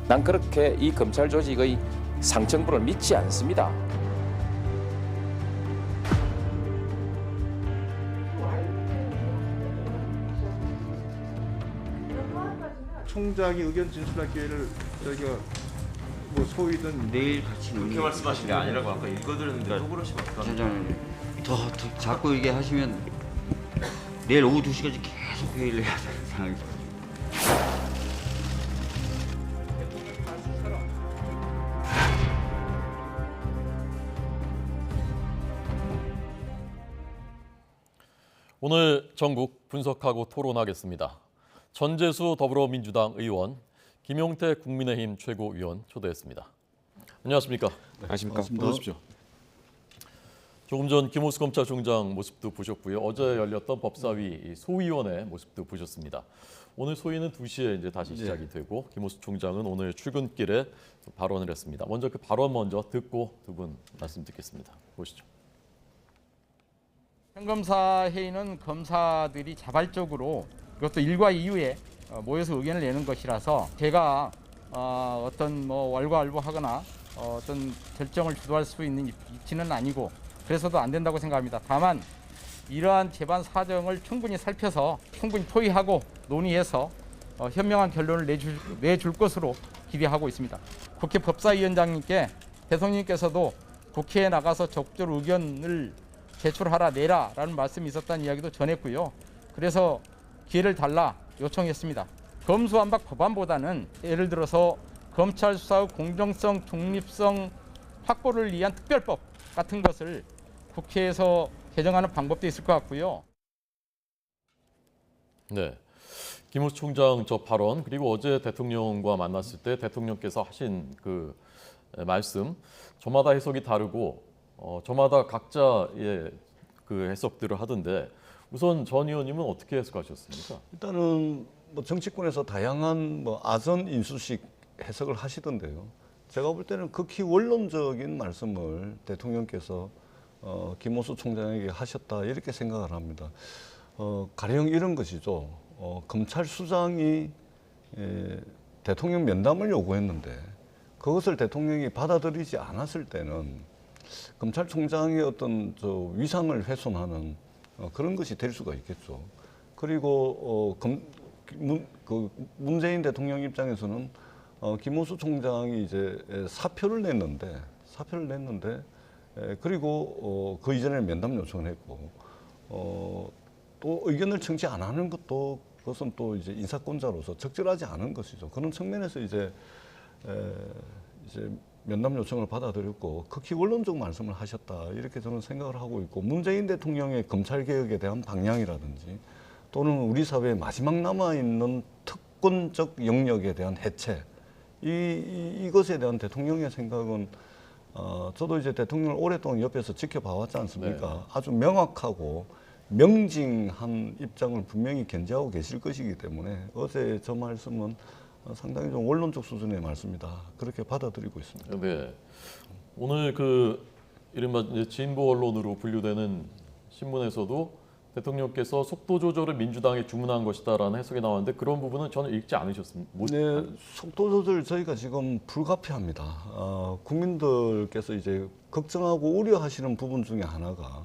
난 그렇게 이 검찰 조직의 상층부를 믿지 않습니다. 총장이 의견 진술할 기회를 저희가 뭐 소위든 내일 같이 그렇게 말씀하신 게 아니라고 아까 읽어드렸는데 또 그러시면 어떡합니까? 차장님 더 자꾸 이게 하시면 내일 오후 2시까지 계속 회의를 해야 되는 상황이죠. 오늘 전국 분석하고 토론하겠습니다. 전재수 더불어민주당 의원, 김용태 국민의힘 최고위원 초대했습니다. 안녕하십니까? 안녕하십니까? 들어오십시오. 조금 전 김호수 검찰총장 모습도 보셨고요. 어제 열렸던 법사위 소위원회 모습도 보셨습니다. 오늘 소위는 2시에 이제 다시 시작이 되고 김호수 총장은 오늘 출근길에 발언을 했습니다. 먼저 그 발언 먼저 듣고 두 분 말씀 듣겠습니다. 보시죠. 평검사 회의는 검사들이 자발적으로 그것도 일과 이후에 모여서 의견을 내는 것이라서 제가 어떤 뭐 왈가왈부하거나 어떤 결정을 주도할 수 있는 입지는 아니고 그래서도 안 된다고 생각합니다. 다만 이러한 재반 사정을 충분히 살펴서 충분히 토의하고 논의해서 현명한 결론을 내줄 것으로 기대하고 있습니다. 국회 법사위원장님께 대통령님께서도 국회에 나가서 적극적으로 의견을 제출하라 내라라는 말씀이 있었다는 이야기도 전했고요. 그래서 기회를 달라 요청했습니다. 검수완박 법안보다는 예를 들어서 검찰 수사의 공정성, 중립성 확보를 위한 특별법 같은 것을 국회에서 개정하는 방법도 있을 것 같고요. 네, 김호수 총장 저 발언 그리고 어제 대통령과 만났을 때 대통령께서 하신 그 말씀 저마다 해석이 다르고 저마다 각자의 그 해석들을 하던데 우선 전 의원님은 어떻게 해석하셨습니까? 일단은 뭐 정치권에서 다양한 뭐 아전 인수식 해석을 하시던데요. 제가 볼 때는 극히 원론적인 말씀을 대통령께서 김호수 총장에게 하셨다 이렇게 생각을 합니다. 가령 이런 것이죠. 검찰 수장이 대통령 면담을 요구했는데 그것을 대통령이 받아들이지 않았을 때는 검찰총장의 어떤 위상을 훼손하는 그런 것이 될 수가 있겠죠. 그리고 문재인 대통령 입장에서는 김호수 총장이 이제 사표를 냈는데 그리고 그 이전에 면담 요청을 했고 또 의견을 청취 안 하는 것도 그것은 또 이제 인사권자로서 적절하지 않은 것이죠. 그런 측면에서 이제 면담 요청을 받아들였고 극히 원론적 말씀을 하셨다 이렇게 저는 생각을 하고 있고 문재인 대통령의 검찰 개혁에 대한 방향이라든지 또는 우리 사회에 마지막 남아 있는 특권적 영역에 대한 해체 이것에 대한 대통령의 생각은 저도 이제 대통령을 오랫동안 옆에서 지켜봐왔지 않습니까? 네. 아주 명확하고 명징한 입장을 분명히 견지하고 계실 것이기 때문에 어제 저 말씀은 상당히 좀 원론적 수준의 말씀이다. 그렇게 받아들이고 있습니다. 네. 오늘 그 이른바 진보 언론으로 분류되는 신문에서도 대통령께서 속도 조절을 민주당에 주문한 것이다라는 해석이 나왔는데 그런 부분은 저는 읽지 않으셨습니다. 네, 속도 조절 저희가 지금 불가피합니다. 국민들께서 이제 걱정하고 우려하시는 부분 중에 하나가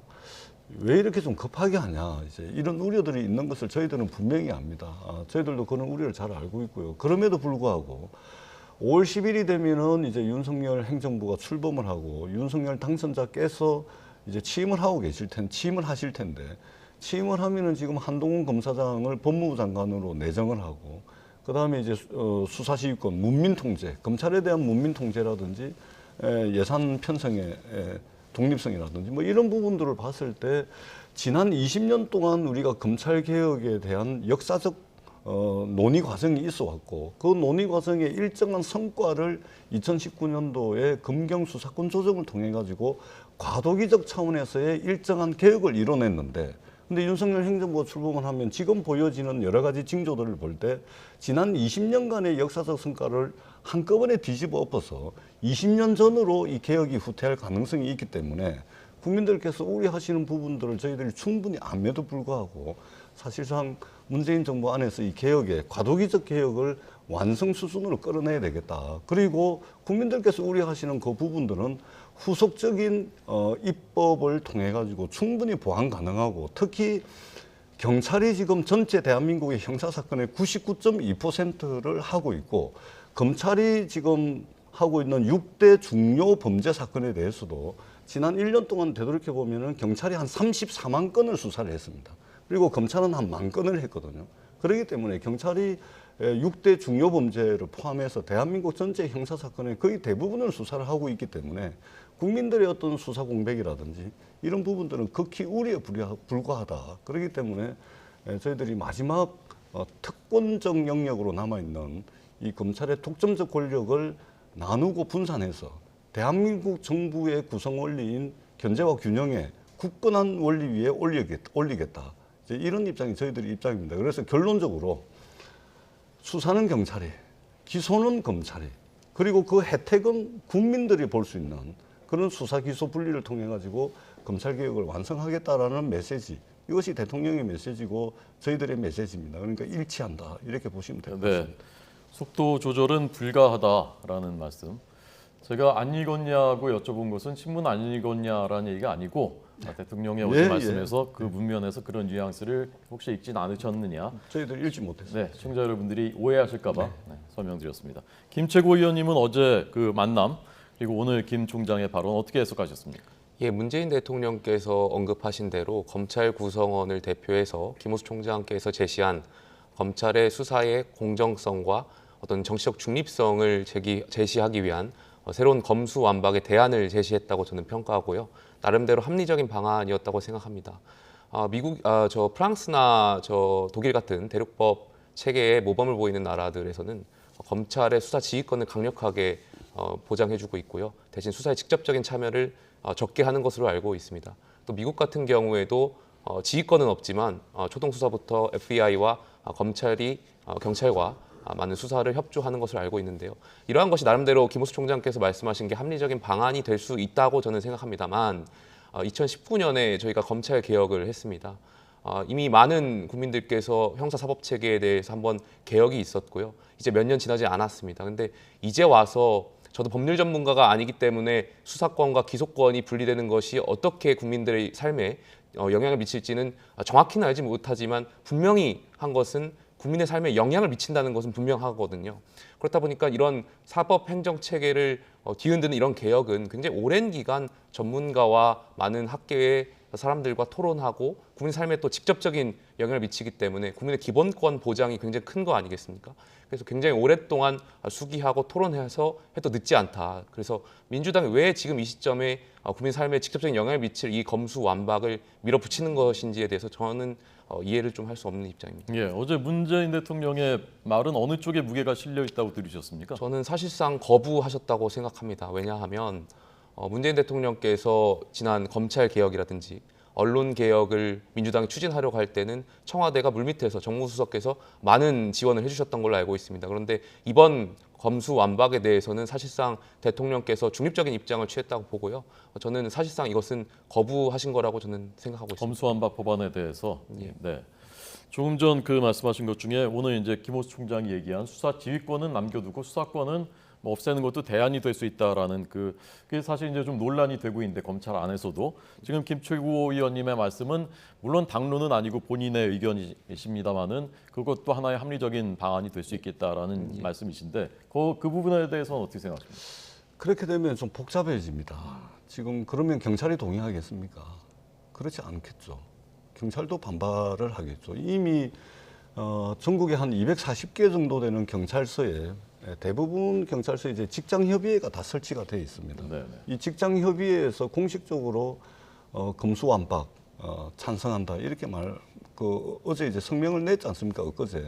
왜 이렇게 좀 급하게 하냐 이제 이런 우려들이 있는 것을 저희들은 분명히 압니다. 저희들도 그런 우려를 잘 알고 있고요. 그럼에도 불구하고 5월 10일이 되면은 이제 윤석열 행정부가 출범을 하고 윤석열 당선자께서 이제 취임을 하실 텐데 취임을 하면은 지금 한동훈 검사장을 법무부 장관으로 내정을 하고 그 다음에 이제 수사시위권 문민 통제, 검찰에 대한 문민 통제라든지 예산 편성의 독립성이라든지 뭐 이런 부분들을 봤을 때 지난 20년 동안 우리가 검찰 개혁에 대한 역사적 논의 과정이 있어 왔고 그 논의 과정의 일정한 성과를 2019년도에 검경 수사권 조정을 통해 가지고 과도기적 차원에서의 일정한 개혁을 이뤄냈는데 근데 윤석열 행정부가 출범을 하면 지금 보여지는 여러 가지 징조들을 볼 때 지난 20년간의 역사적 성과를 한꺼번에 뒤집어 엎어서 20년 전으로 이 개혁이 후퇴할 가능성이 있기 때문에 국민들께서 우려하시는 부분들을 저희들이 충분히 암에도 불구하고 사실상 문재인 정부 안에서 이 개혁에 과도기적 개혁을 완성 수준으로 끌어내야 되겠다. 그리고 국민들께서 우려하시는 그 부분들은 후속적인 입법을 통해 가지고 충분히 보완 가능하고, 특히 경찰이 지금 전체 대한민국의 형사 사건의 99.2%를 하고 있고, 검찰이 지금 하고 있는 6대 중요 범죄 사건에 대해서도 지난 1년 동안 되돌이켜 보면은 경찰이 한 34만 건을 수사를 했습니다. 그리고 검찰은 한 10,000 건을 했거든요. 그렇기 때문에 경찰이 6대 중요 범죄를 포함해서 대한민국 전체 형사 사건의 거의 대부분을 수사를 하고 있기 때문에 국민들의 어떤 수사 공백이라든지 이런 부분들은 극히 우려에 불과하다. 그렇기 때문에 저희들이 마지막 특권적 영역으로 남아있는 이 검찰의 독점적 권력을 나누고 분산해서 대한민국 정부의 구성 원리인 견제와 균형의 굳건한 원리 위에 올리겠다. 이제 이런 입장이 저희들의 입장입니다. 그래서 결론적으로 수사는 경찰이, 기소는 검찰이, 그리고 그 혜택은 국민들이 볼 수 있는 그런 수사 기소 분리를 통해 가지고 검찰 개혁을 완성하겠다라는 메시지, 이것이 대통령의 메시지고 저희들의 메시지입니다. 그러니까 일치한다, 이렇게 보시면 될 것 같습니다. 네, 속도 조절은 불가하다라는 말씀. 제가 안 읽었냐고 여쭤본 것은 신문 안 읽었냐라는 얘기가 아니고 대통령의 어제 예, 말씀에서 그 문면에서 그런 뉘앙스를 혹시 읽진 않으셨느냐. 저희들 읽지 못했어요. 네, 시청자 여러분들이 오해하실까봐 설명드렸습니다. 김채고 의원님은 어제 그 만남 그리고 오늘 김 총장의 발언 어떻게 해석하셨습니까? 예, 문재인 대통령께서 언급하신 대로 검찰 구성원을 대표해서 김호수 총장께서 제시한 검찰의 수사의 공정성과 어떤 정치적 중립성을 제시하기 위한 새로운 검수완박의 대안을 제시했다고 저는 평가하고요. 나름대로 합리적인 방안이었다고 생각합니다. 프랑스나 독일 같은 대륙법 체계에 모범을 보이는 나라들에서는 검찰의 수사 지휘권을 강력하게 보장해주고 있고요. 대신 수사에 직접적인 참여를 적게 하는 것으로 알고 있습니다. 또 미국 같은 경우에도 지휘권은 없지만 초동 수사부터 FBI와 경찰과 많은 수사를 협조하는 것을 알고 있는데요. 이러한 것이 나름대로 김호수 총장께서 말씀하신 게 합리적인 방안이 될 수 있다고 저는 생각합니다만 2019년에 저희가 검찰 개혁을 했습니다. 이미 많은 국민들께서 형사사법체계에 대해서 한번 개혁이 있었고요. 이제 몇 년 지나지 않았습니다. 근데 이제 와서 저도 법률 전문가가 아니기 때문에 수사권과 기소권이 분리되는 것이 어떻게 국민들의 삶에 영향을 미칠지는 정확히는 알지 못하지만 분명히 한 것은 국민의 삶에 영향을 미친다는 것은 분명하거든요. 그렇다 보니까 이런 사법 행정 체계를 뒤흔드는 이런 개혁은 굉장히 오랜 기간 전문가와 많은 학계의 사람들과 토론하고 국민 삶에 또 직접적인 영향을 미치기 때문에 국민의 기본권 보장이 굉장히 큰 거 아니겠습니까? 그래서 굉장히 오랫동안 수기하고 토론해서 해도 늦지 않다. 그래서 민주당이 왜 지금 이 시점에 국민 삶에 직접적인 영향을 미칠 이 검수완박을 밀어붙이는 것인지에 대해서 저는 이해를 좀 할 수 없는 입장입니다. 예, 어제 문재인 대통령의 말은 어느 쪽에 무게가 실려 있다고 들으셨습니까? 저는 사실상 거부하셨다고 생각합니다. 왜냐하면 문재인 대통령께서 지난 검찰 개혁이라든지 언론 개혁을 민주당이 추진하려고 할 때는 청와대가 물밑에서 정무수석께서 많은 지원을 해주셨던 걸로 알고 있습니다. 그런데 이번 검수완박에 대해서는 사실상 대통령께서 중립적인 입장을 취했다고 보고요. 저는 사실상 이것은 거부하신 거라고 저는 생각하고 있습니다. 검수완박 법안에 대해서 예. 네. 조금 전 그 말씀하신 것 중에 오늘 이제 김호수 총장이 얘기한 수사 지휘권은 남겨두고 수사권은 뭐 없애는 것도 대안이 될 수 있다라는 그게 사실 이제 좀 논란이 되고 있는데 검찰 안에서도 지금 김최고 의원님의 말씀은 물론 당론은 아니고 본인의 의견이십니다만은 그것도 하나의 합리적인 방안이 될 수 있겠다라는 말씀이신데 그 부분에 대해서는 어떻게 생각하십니까? 그렇게 되면 좀 복잡해집니다. 지금 그러면 경찰이 동의하겠습니까? 그렇지 않겠죠. 경찰도 반발을 하겠죠. 이미 전국에 한 240개 정도 되는 경찰서에 대부분 경찰서에 이제 직장협의회가 다 설치가 되어 있습니다. 네네. 이 직장협의회에서 공식적으로 검수완박 찬성한다 이렇게 어제 이제 성명을 냈지 않습니까? 엊그제.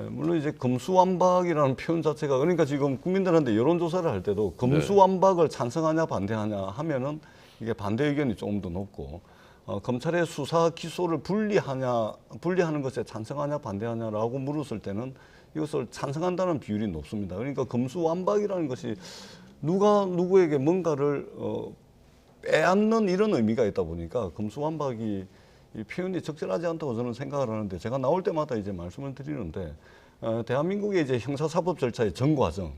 물론 이제 검수완박이라는 표현 자체가 그러니까 지금 국민들한테 여론조사를 할 때도 검수완박을 찬성하냐 반대하냐 하면은 이게 반대 의견이 조금 더 높고 검찰의 수사 기소를 분리하는 것에 찬성하냐 반대하냐라고 물었을 때는 이것을 찬성한다는 비율이 높습니다. 그러니까 검수완박이라는 것이 누가 누구에게 뭔가를 빼앗는 이런 의미가 있다 보니까 검수완박이 이 표현이 적절하지 않다고 저는 생각을 하는데 제가 나올 때마다 이제 말씀을 드리는데 대한민국의 이제 형사사법 절차의 전 과정,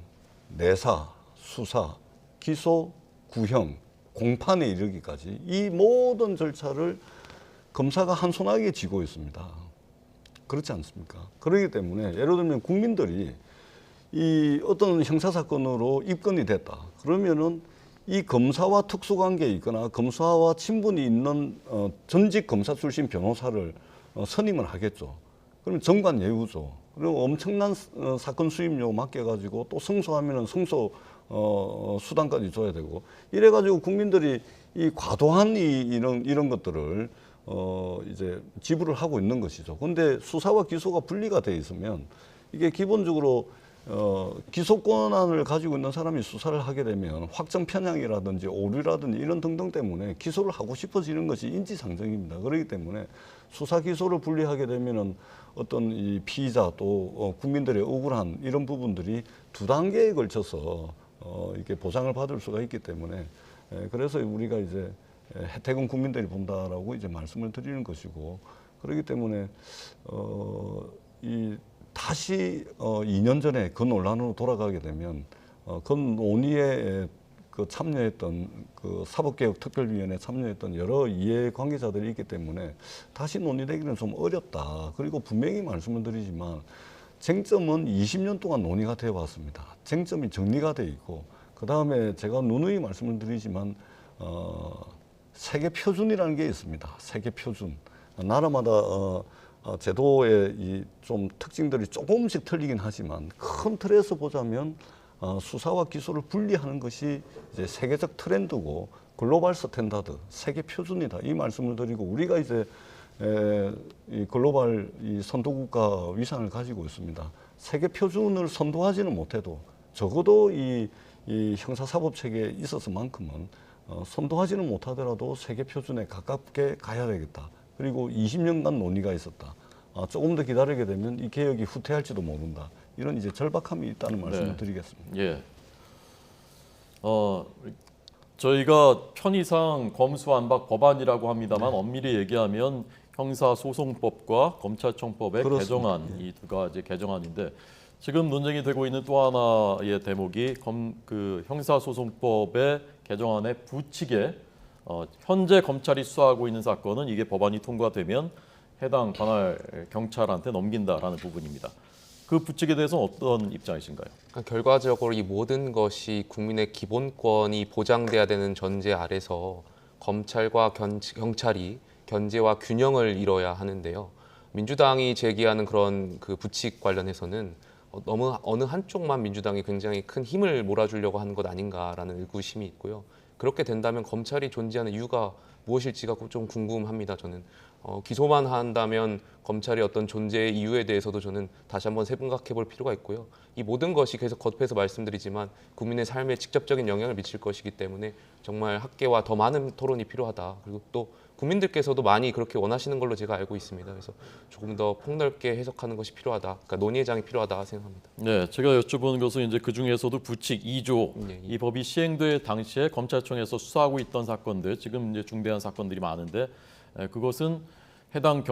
내사, 수사, 기소, 구형, 공판에 이르기까지 이 모든 절차를 검사가 한 손아귀에 쥐고 있습니다. 그렇지 않습니까? 그렇기 때문에 예를 들면 국민들이 이 어떤 형사사건으로 입건이 됐다. 그러면은 이 검사와 특수관계에 있거나 검사와 친분이 있는 전직 검사 출신 변호사를 선임을 하겠죠. 그러면 정관 예우죠. 그리고 엄청난 사건 수임료 맡겨가지고 또 승소하면은 승소 수당까지 줘야 되고 이래가지고 국민들이 이 과도한 이런 것들을 이제 지불을 하고 있는 것이죠. 그런데 수사와 기소가 분리가 돼 있으면 이게 기본적으로 기소 권한을 가지고 있는 사람이 수사를 하게 되면 확정 편향이라든지 오류라든지 이런 등등 때문에 기소를 하고 싶어지는 것이 인지상정입니다. 그렇기 때문에 수사 기소를 분리하게 되면은 어떤 이 피의자 또 국민들의 억울한 이런 부분들이 두 단계에 걸쳐서 이렇게 보상을 받을 수가 있기 때문에 그래서 우리가 이제 혜택은 국민들이 본다라고 이제 말씀을 드리는 것이고 그렇기 때문에 다시 2년 전에 그 논란으로 돌아가게 되면 그 논의에 참여했던 그 사법개혁특별위원회에 참여했던 여러 이해관계자들이 있기 때문에 다시 논의되기는 좀 어렵다. 그리고 분명히 말씀을 드리지만 쟁점은 20년 동안 논의가 되어 왔습니다. 쟁점이 정리가 돼 있고 그 다음에 제가 누누이 말씀을 드리지만 세계 표준이라는 게 있습니다. 세계 표준. 나라마다 제도의 이 좀 특징들이 조금씩 틀리긴 하지만 큰 틀에서 보자면 수사와 기소를 분리하는 것이 이제 세계적 트렌드고 글로벌 스탠다드, 세계 표준이다. 이 말씀을 드리고 우리가 이제 이 글로벌 이 선도국가 위상을 가지고 있습니다. 세계 표준을 선도하지는 못해도 적어도 이 형사사법 체계에 있어서만큼은 선도하지는 못하더라도 세계 표준에 가깝게 가야 되겠다. 그리고 20년간 논의가 있었다. 조금 더 기다리게 되면 이 개혁이 후퇴할지도 모른다. 이런 이제 절박함이 있다는 말씀을 드리겠습니다. 예. 저희가 편의상 검수완박 법안이라고 합니다만 엄밀히 얘기하면 형사소송법과 검찰청법의 그렇습니다. 개정안 이 두 가지 개정안인데 지금 논쟁이 되고 있는 또 하나의 대목이 형사소송법의 개정안의 부칙에 현재 검찰이 수사하고 있는 사건은 이게 법안이 통과되면 해당 관할 경찰한테 넘긴다라는 부분입니다. 그 부칙에 대해서 어떤 입장이신가요? 그러니까 결과적으로 이 모든 것이 국민의 기본권이 보장돼야 되는 전제 아래서 검찰과 경찰이 견제와 균형을 이뤄야 하는데요. 민주당이 제기하는 그런 그 부칙 관련해서는 너무 어느 한쪽만 민주당이 굉장히 큰 힘을 몰아주려고 하는 것 아닌가라는 의구심이 있고요. 그렇게 된다면 검찰이 존재하는 이유가 무엇일지가 좀 궁금합니다. 저는 기소만 한다면 검찰의 어떤 존재의 이유에 대해서도 저는 다시 한번 생각해 볼 필요가 있고요. 이 모든 것이 계속 겉에서 말씀드리지만 국민의 삶에 직접적인 영향을 미칠 것이기 때문에 정말 학계와 더 많은 토론이 필요하다. 그리고 또 국민들께서도 많이 그렇게 원하시는 걸로 제가 알고 있습니다. 그래서 조금 더 폭넓게 해석하는 것이 필요하다. 그러니까 논의의 장이 필요하다 생각합니다. 네, 제가 여쭤보는 것은 이제 그 중에서도 부칙 2조 이 법이 시행될 당시에 검찰청에서 수사하고 있던 사건들 지금 이제 중대한 사건들이 많은데 그것은 해당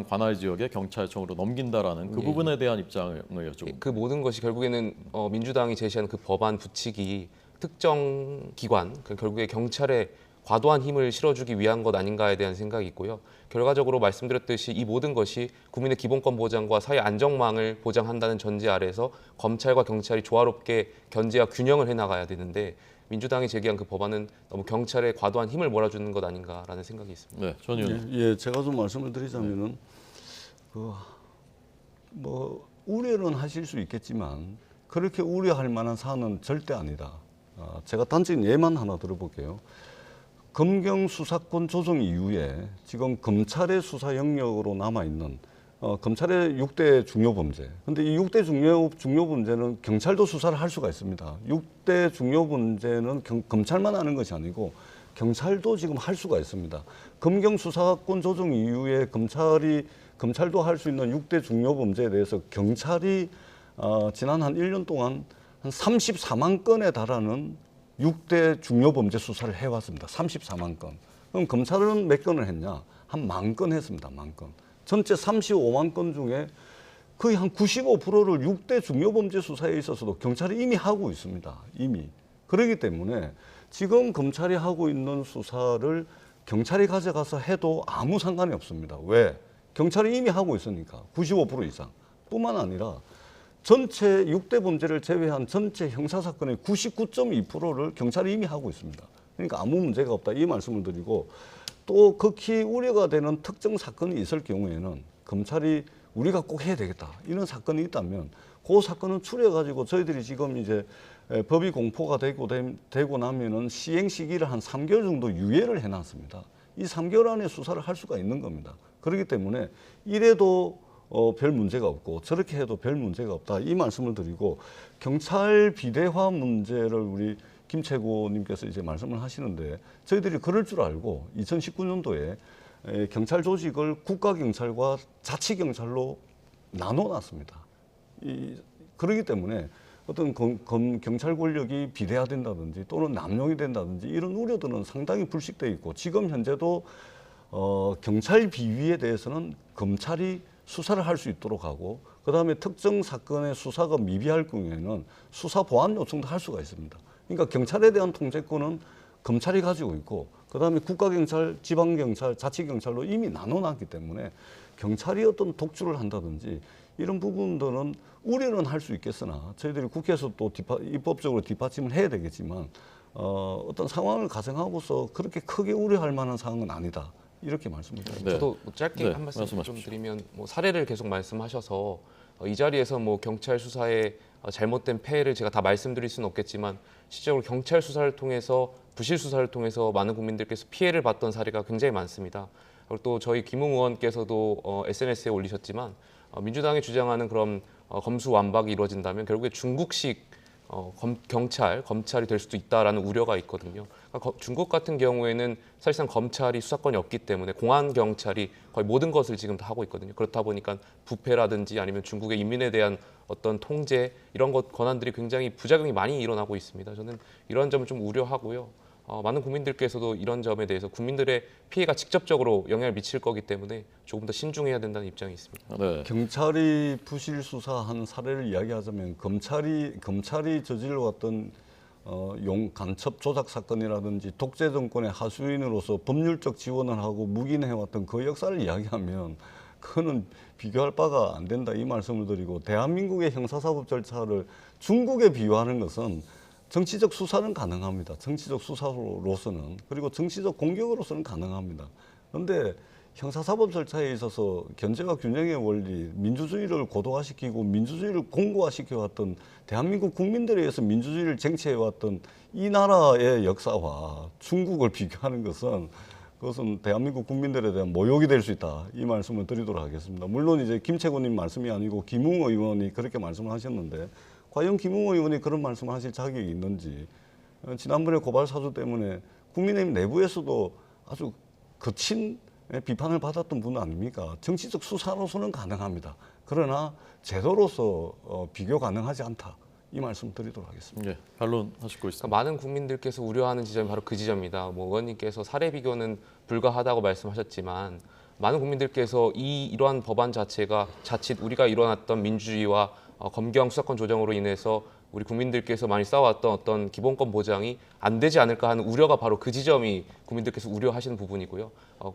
관할 지역의 경찰청으로 넘긴다라는 그 부분에 대한 입장을 여쭤봅니다. 그 모든 것이 결국에는 민주당이 제시한 그 법안 부칙이 특정 기관, 결국에 경찰에 과도한 힘을 실어주기 위한 것 아닌가에 대한 생각이 있고요. 결과적으로 말씀드렸듯이 이 모든 것이 국민의 기본권 보장과 사회 안정망을 보장한다는 전제 아래서 검찰과 경찰이 조화롭게 견제와 균형을 해나가야 되는데 민주당이 제기한 그 법안은 너무 경찰에 과도한 힘을 몰아주는 것 아닌가라는 생각이 있습니다. 네, 전 의원님. 예, 제가 좀 말씀을 드리자면은 우려는 하실 수 있겠지만 그렇게 우려할 만한 사안은 절대 아니다. 제가 단적인 예만 하나 들어볼게요. 검경 수사권 조정 이후에 지금 검찰의 수사 영역으로 남아 있는 검찰의 6대 중요 범죄. 근데 이 6대 중요 범죄는 경찰도 수사를 할 수가 있습니다. 6대 중요 범죄는 검찰만 하는 것이 아니고 경찰도 지금 할 수가 있습니다. 검경 수사권 조정 이후에 검찰도 할 수 있는 6대 중요 범죄에 대해서 경찰이 지난 한 1년 동안 한 34만 건에 달하는 6대 중요 범죄 수사를 해왔습니다. 34만 건. 그럼 검찰은 몇 건을 했냐? 한 10,000건 했습니다. 10,000건. 전체 35만 건 중에 거의 한 95%를 6대 중요범죄 수사에 있어서도 경찰이 이미 하고 있습니다. 이미. 그렇기 때문에 지금 검찰이 하고 있는 수사를 경찰이 가져가서 해도 아무 상관이 없습니다. 왜? 경찰이 이미 하고 있으니까 95% 이상. 뿐만 아니라 전체 6대 범죄를 제외한 전체 형사사건의 99.2%를 경찰이 이미 하고 있습니다. 그러니까 아무 문제가 없다 이 말씀을 드리고, 또 극히 우려가 되는 특정 사건이 있을 경우에는 검찰이 우리가 꼭 해야 되겠다 이런 사건이 있다면 그 사건은 추려가지고 저희들이 지금 이제 법이 공포가 되고 나면은 시행 시기를 한 3개월 정도 유예를 해놨습니다. 이 3개월 안에 수사를 할 수가 있는 겁니다. 그렇기 때문에 이래도 별 문제가 없고 저렇게 해도 별 문제가 없다 이 말씀을 드리고, 경찰 비대화 문제를 우리 김채고님께서 이제 말씀을 하시는데, 저희들이 그럴 줄 알고 2019년도에 경찰 조직을 국가경찰과 자치경찰로 나눠놨습니다. 그렇기 때문에 어떤 경찰 권력이 비대화된다든지 또는 남용이 된다든지 이런 우려들은 상당히 불식돼 있고, 지금 현재도 경찰 비위에 대해서는 검찰이 수사를 할 수 있도록 하고, 그다음에 특정 사건의 수사가 미비할 경우에는 수사 보완 요청도 할 수가 있습니다. 그러니까 경찰에 대한 통제권은 검찰이 가지고 있고, 그다음에 국가경찰, 지방경찰, 자치경찰로 이미 나눠놨기 때문에 경찰이 어떤 독주를 한다든지 이런 부분들은 우려는 할 수 있겠으나 저희들이 국회에서 또 입법적으로 뒷받침을 해야 되겠지만 어떤 상황을 가정하고서 그렇게 크게 우려할 만한 상황은 아니다. 이렇게 말씀드립니다. 네. 저도 뭐 짧게 네, 한 말씀 좀 말씀하십시오. 드리면, 뭐 사례를 계속 말씀하셔서 이 자리에서 뭐 경찰 수사의 잘못된 폐해를 제가 다 말씀드릴 수는 없겠지만, 실제로 경찰 수사를 통해서 부실 수사를 통해서 많은 국민들께서 피해를 봤던 사례가 굉장히 많습니다. 그리고 또 저희 김웅 의원께서도 SNS에 올리셨지만, 민주당이 주장하는 그런 검수완박이 이루어진다면 결국에 중국식 검찰이 될 수도 있다라는 우려가 있거든요. 그러니까 중국 같은 경우에는 사실상 검찰이 수사권이 없기 때문에 공안 경찰이 거의 모든 것을 지금 다 하고 있거든요. 그렇다 보니까 부패라든지 아니면 중국의 인민에 대한 어떤 통제 이런 것 권한들이 굉장히 부작용이 많이 일어나고 있습니다. 저는 이런 점을 좀 우려하고요. 많은 국민들께서도 이런 점에 대해서 국민들의 피해가 직접적으로 영향을 미칠 거기 때문에 조금 더 신중해야 된다는 입장이 있습니다. 네. 경찰이 부실 수사한 사례를 이야기하자면, 검찰이 저질러왔던 간첩 조작 사건이라든지 독재 정권의 하수인으로서 법률적 지원을 하고 묵인해왔던 그 역사를 이야기하면 그거는 비교할 바가 안 된다 이 말씀을 드리고, 대한민국의 형사사법 절차를 중국에 비유하는 것은 정치적 수사는 가능합니다. 정치적 수사로서는, 그리고 정치적 공격으로서는 가능합니다. 그런데 형사사법 절차에 있어서 견제와 균형의 원리, 민주주의를 고도화시키고 민주주의를 공고화시켜왔던, 대한민국 국민들에 의해서 민주주의를 쟁취해왔던 이 나라의 역사와 중국을 비교하는 것은 그것은 대한민국 국민들에 대한 모욕이 될 수 있다 이 말씀을 드리도록 하겠습니다. 물론 이제 김채고님 말씀이 아니고 김웅 의원이 그렇게 말씀을 하셨는데, 과연 김웅 의원이 그런 말씀을 하실 자격이 있는지, 지난번에 고발 사주 때문에 국민의힘 내부에서도 아주 거친 비판을 받았던 분 아닙니까? 정치적 수사로서는 가능합니다. 그러나 제도로서 비교 가능하지 않다 이 말씀 드리도록 하겠습니다. 네, 반론하시고 있습니다. 그러니까 많은 국민들께서 우려하는 지점이 바로 그 지점입니다. 뭐 의원님께서 사례 비교는 불가하다고 말씀하셨지만, 많은 국민들께서 이러한 법안 자체가 자칫 우리가 일어났던 민주주의와 검경 수사권 조정으로 인해서 우리 국민들께서 많이 쌓아왔던 어떤 기본권 보장이 안 되지 않을까 하는 우려가 바로 그 지점이 국민들께서 우려하시는 부분이고요.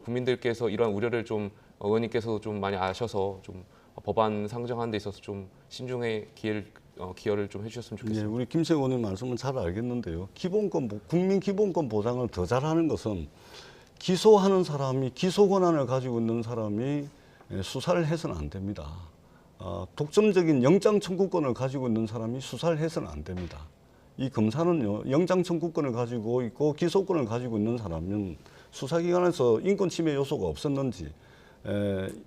국민들께서 이런 우려를 좀 의원님께서도 좀 많이 아셔서 좀 법안 상정하는 데 있어서 좀 신중의 기여를 좀 해주셨으면 좋겠습니다. 네, 우리 김채 의원님 말씀은 잘 알겠는데요. 국민 기본권 보장을 더 잘하는 것은 기소하는 사람이, 기소 권한을 가지고 있는 사람이 수사를 해서는 안 됩니다. 독점적인 영장 청구권을 가지고 있는 사람이 수사를 해서는 안 됩니다. 이 검사는요, 영장 청구권을 가지고 있고 기소권을 가지고 있는 사람은 수사기관에서 인권 침해 요소가 없었는지,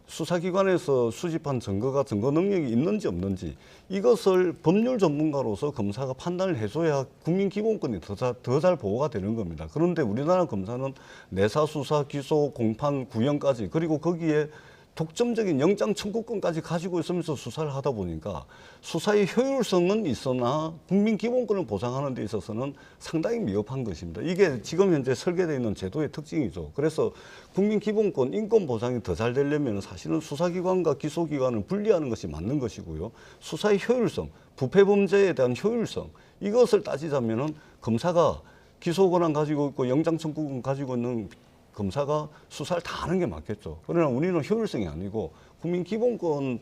수사기관에서 수집한 증거가 증거 능력이 있는지 없는지, 이것을 법률 전문가로서 검사가 판단을 해줘야 국민 기본권이 더 잘 보호가 되는 겁니다. 그런데 우리나라 검사는 내사, 수사, 기소, 공판, 구형까지, 그리고 거기에 독점적인 영장 청구권까지 가지고 있으면서 수사를 하다 보니까 수사의 효율성은 있으나 국민 기본권을 보장하는 데 있어서는 상당히 미흡한 것입니다. 이게 지금 현재 설계되어 있는 제도의 특징이죠. 그래서 국민 기본권, 인권 보장이 더 잘 되려면 사실은 수사기관과 기소기관을 분리하는 것이 맞는 것이고요. 수사의 효율성, 부패 범죄에 대한 효율성, 이것을 따지자면은 검사가 기소 권한 가지고 있고 영장 청구권 가지고 있는 검사가 수사를 다 하는 게 맞겠죠. 그러나 우리는 효율성이 아니고 국민 기본권을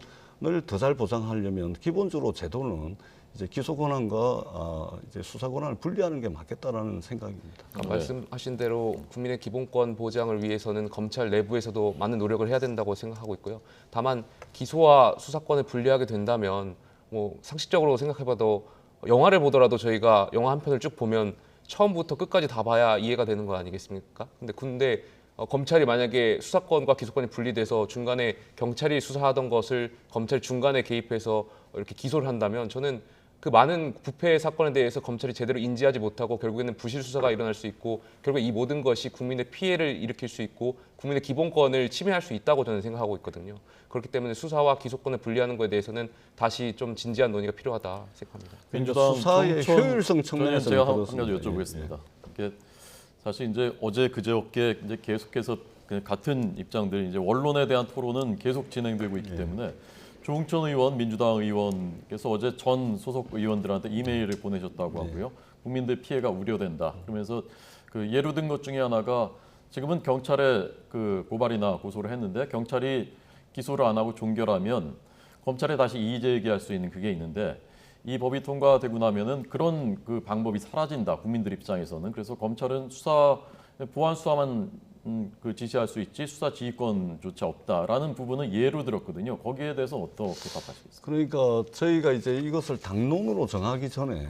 더 잘 보장하려면 기본적으로 제도는 이제 기소 권한과 이제 수사 권한을 분리하는 게 맞겠다라는 생각입니다. 말씀하신 대로 국민의 기본권 보장을 위해서는 검찰 내부에서도 많은 노력을 해야 된다고 생각하고 있고요. 다만 기소와 수사권을 분리하게 된다면 뭐 상식적으로 생각해봐도 영화를 보더라도 저희가 영화 한 편을 쭉 보면 처음부터 끝까지 다 봐야 이해가 되는 거 아니겠습니까? 근데 검찰이 만약에 수사권과 기소권이 분리돼서 중간에 경찰이 수사하던 것을 검찰이 중간에 개입해서 이렇게 기소를 한다면 저는 그 많은 부패 사건에 대해서 검찰이 제대로 인지하지 못하고 결국에는 부실 수사가 일어날 수 있고 결국 이 모든 것이 국민의 피해를 일으킬 수 있고 국민의 기본권을 침해할 수 있다고 저는 생각하고 있거든요. 그렇기 때문에 수사와 기소권을 분리하는 것에 대해서는 다시 좀 진지한 논의가 필요하다 생각합니다. 민주당 수사의 효율성 측면에서 제가 한 가지 여쭤보겠습니다. 이게 사실 이제 어제 그저께 이제 계속해서 같은 입장들 이제 언론에 대한 토론은 계속 진행되고 있기 때문에 조응천 의원, 민주당 의원께서 어제 전 소속 의원들한테 이메일을 보내셨다고 하고요. 국민들 피해가 우려된다. 그러면서 그 예로 든 것 중에 하나가 지금은 경찰에 그 고발이나 고소를 했는데 경찰이 기소를 안 하고 종결하면 검찰에 다시 이의 제기할 수 있는 그게 있는데 이 법이 통과되고 나면은 그런 그 방법이 사라진다. 국민들 입장에서는. 그래서 검찰은 보안 수사만 그 지시할 수 있지 수사 지휘권조차 없다라는 부분은 예로 들었거든요. 거기에 대해서 어떻게 답하시겠습니까? 그러니까 저희가 이제 이것을 당론으로 정하기 전에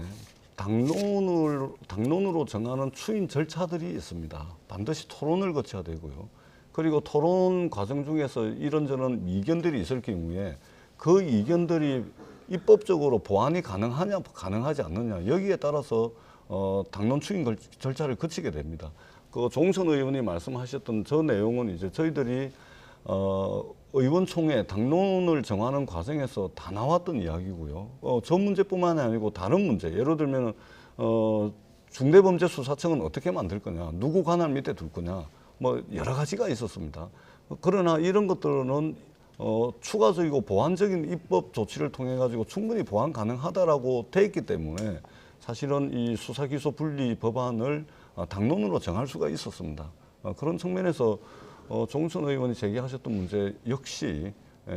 당론으로 정하는 추인 절차들이 있습니다. 반드시 토론을 거쳐야 되고요. 그리고 토론 과정 중에서 이런저런 이견들이 있을 경우에 그 이견들이 입법적으로 보완이 가능하냐 가능하지 않느냐 여기에 따라서 당론 추인 절차를 거치게 됩니다. 그 조응천 의원이 말씀하셨던 저 내용은 이제 저희들이 의원총회 당론을 정하는 과정에서 다 나왔던 이야기고요. 저 문제뿐만이 아니고 다른 문제, 예를 들면 중대범죄수사청은 어떻게 만들 거냐, 누구 관할 밑에 둘 거냐, 뭐 여러 가지가 있었습니다. 그러나 이런 것들은 추가적이고 보완적인 입법 조치를 통해 가지고 충분히 보완 가능하다라고 돼 있기 때문에 사실은 이 수사기소 분리 법안을 당론으로 정할 수가 있었습니다. 그런 측면에서 조응천 의원이 제기하셨던 문제 역시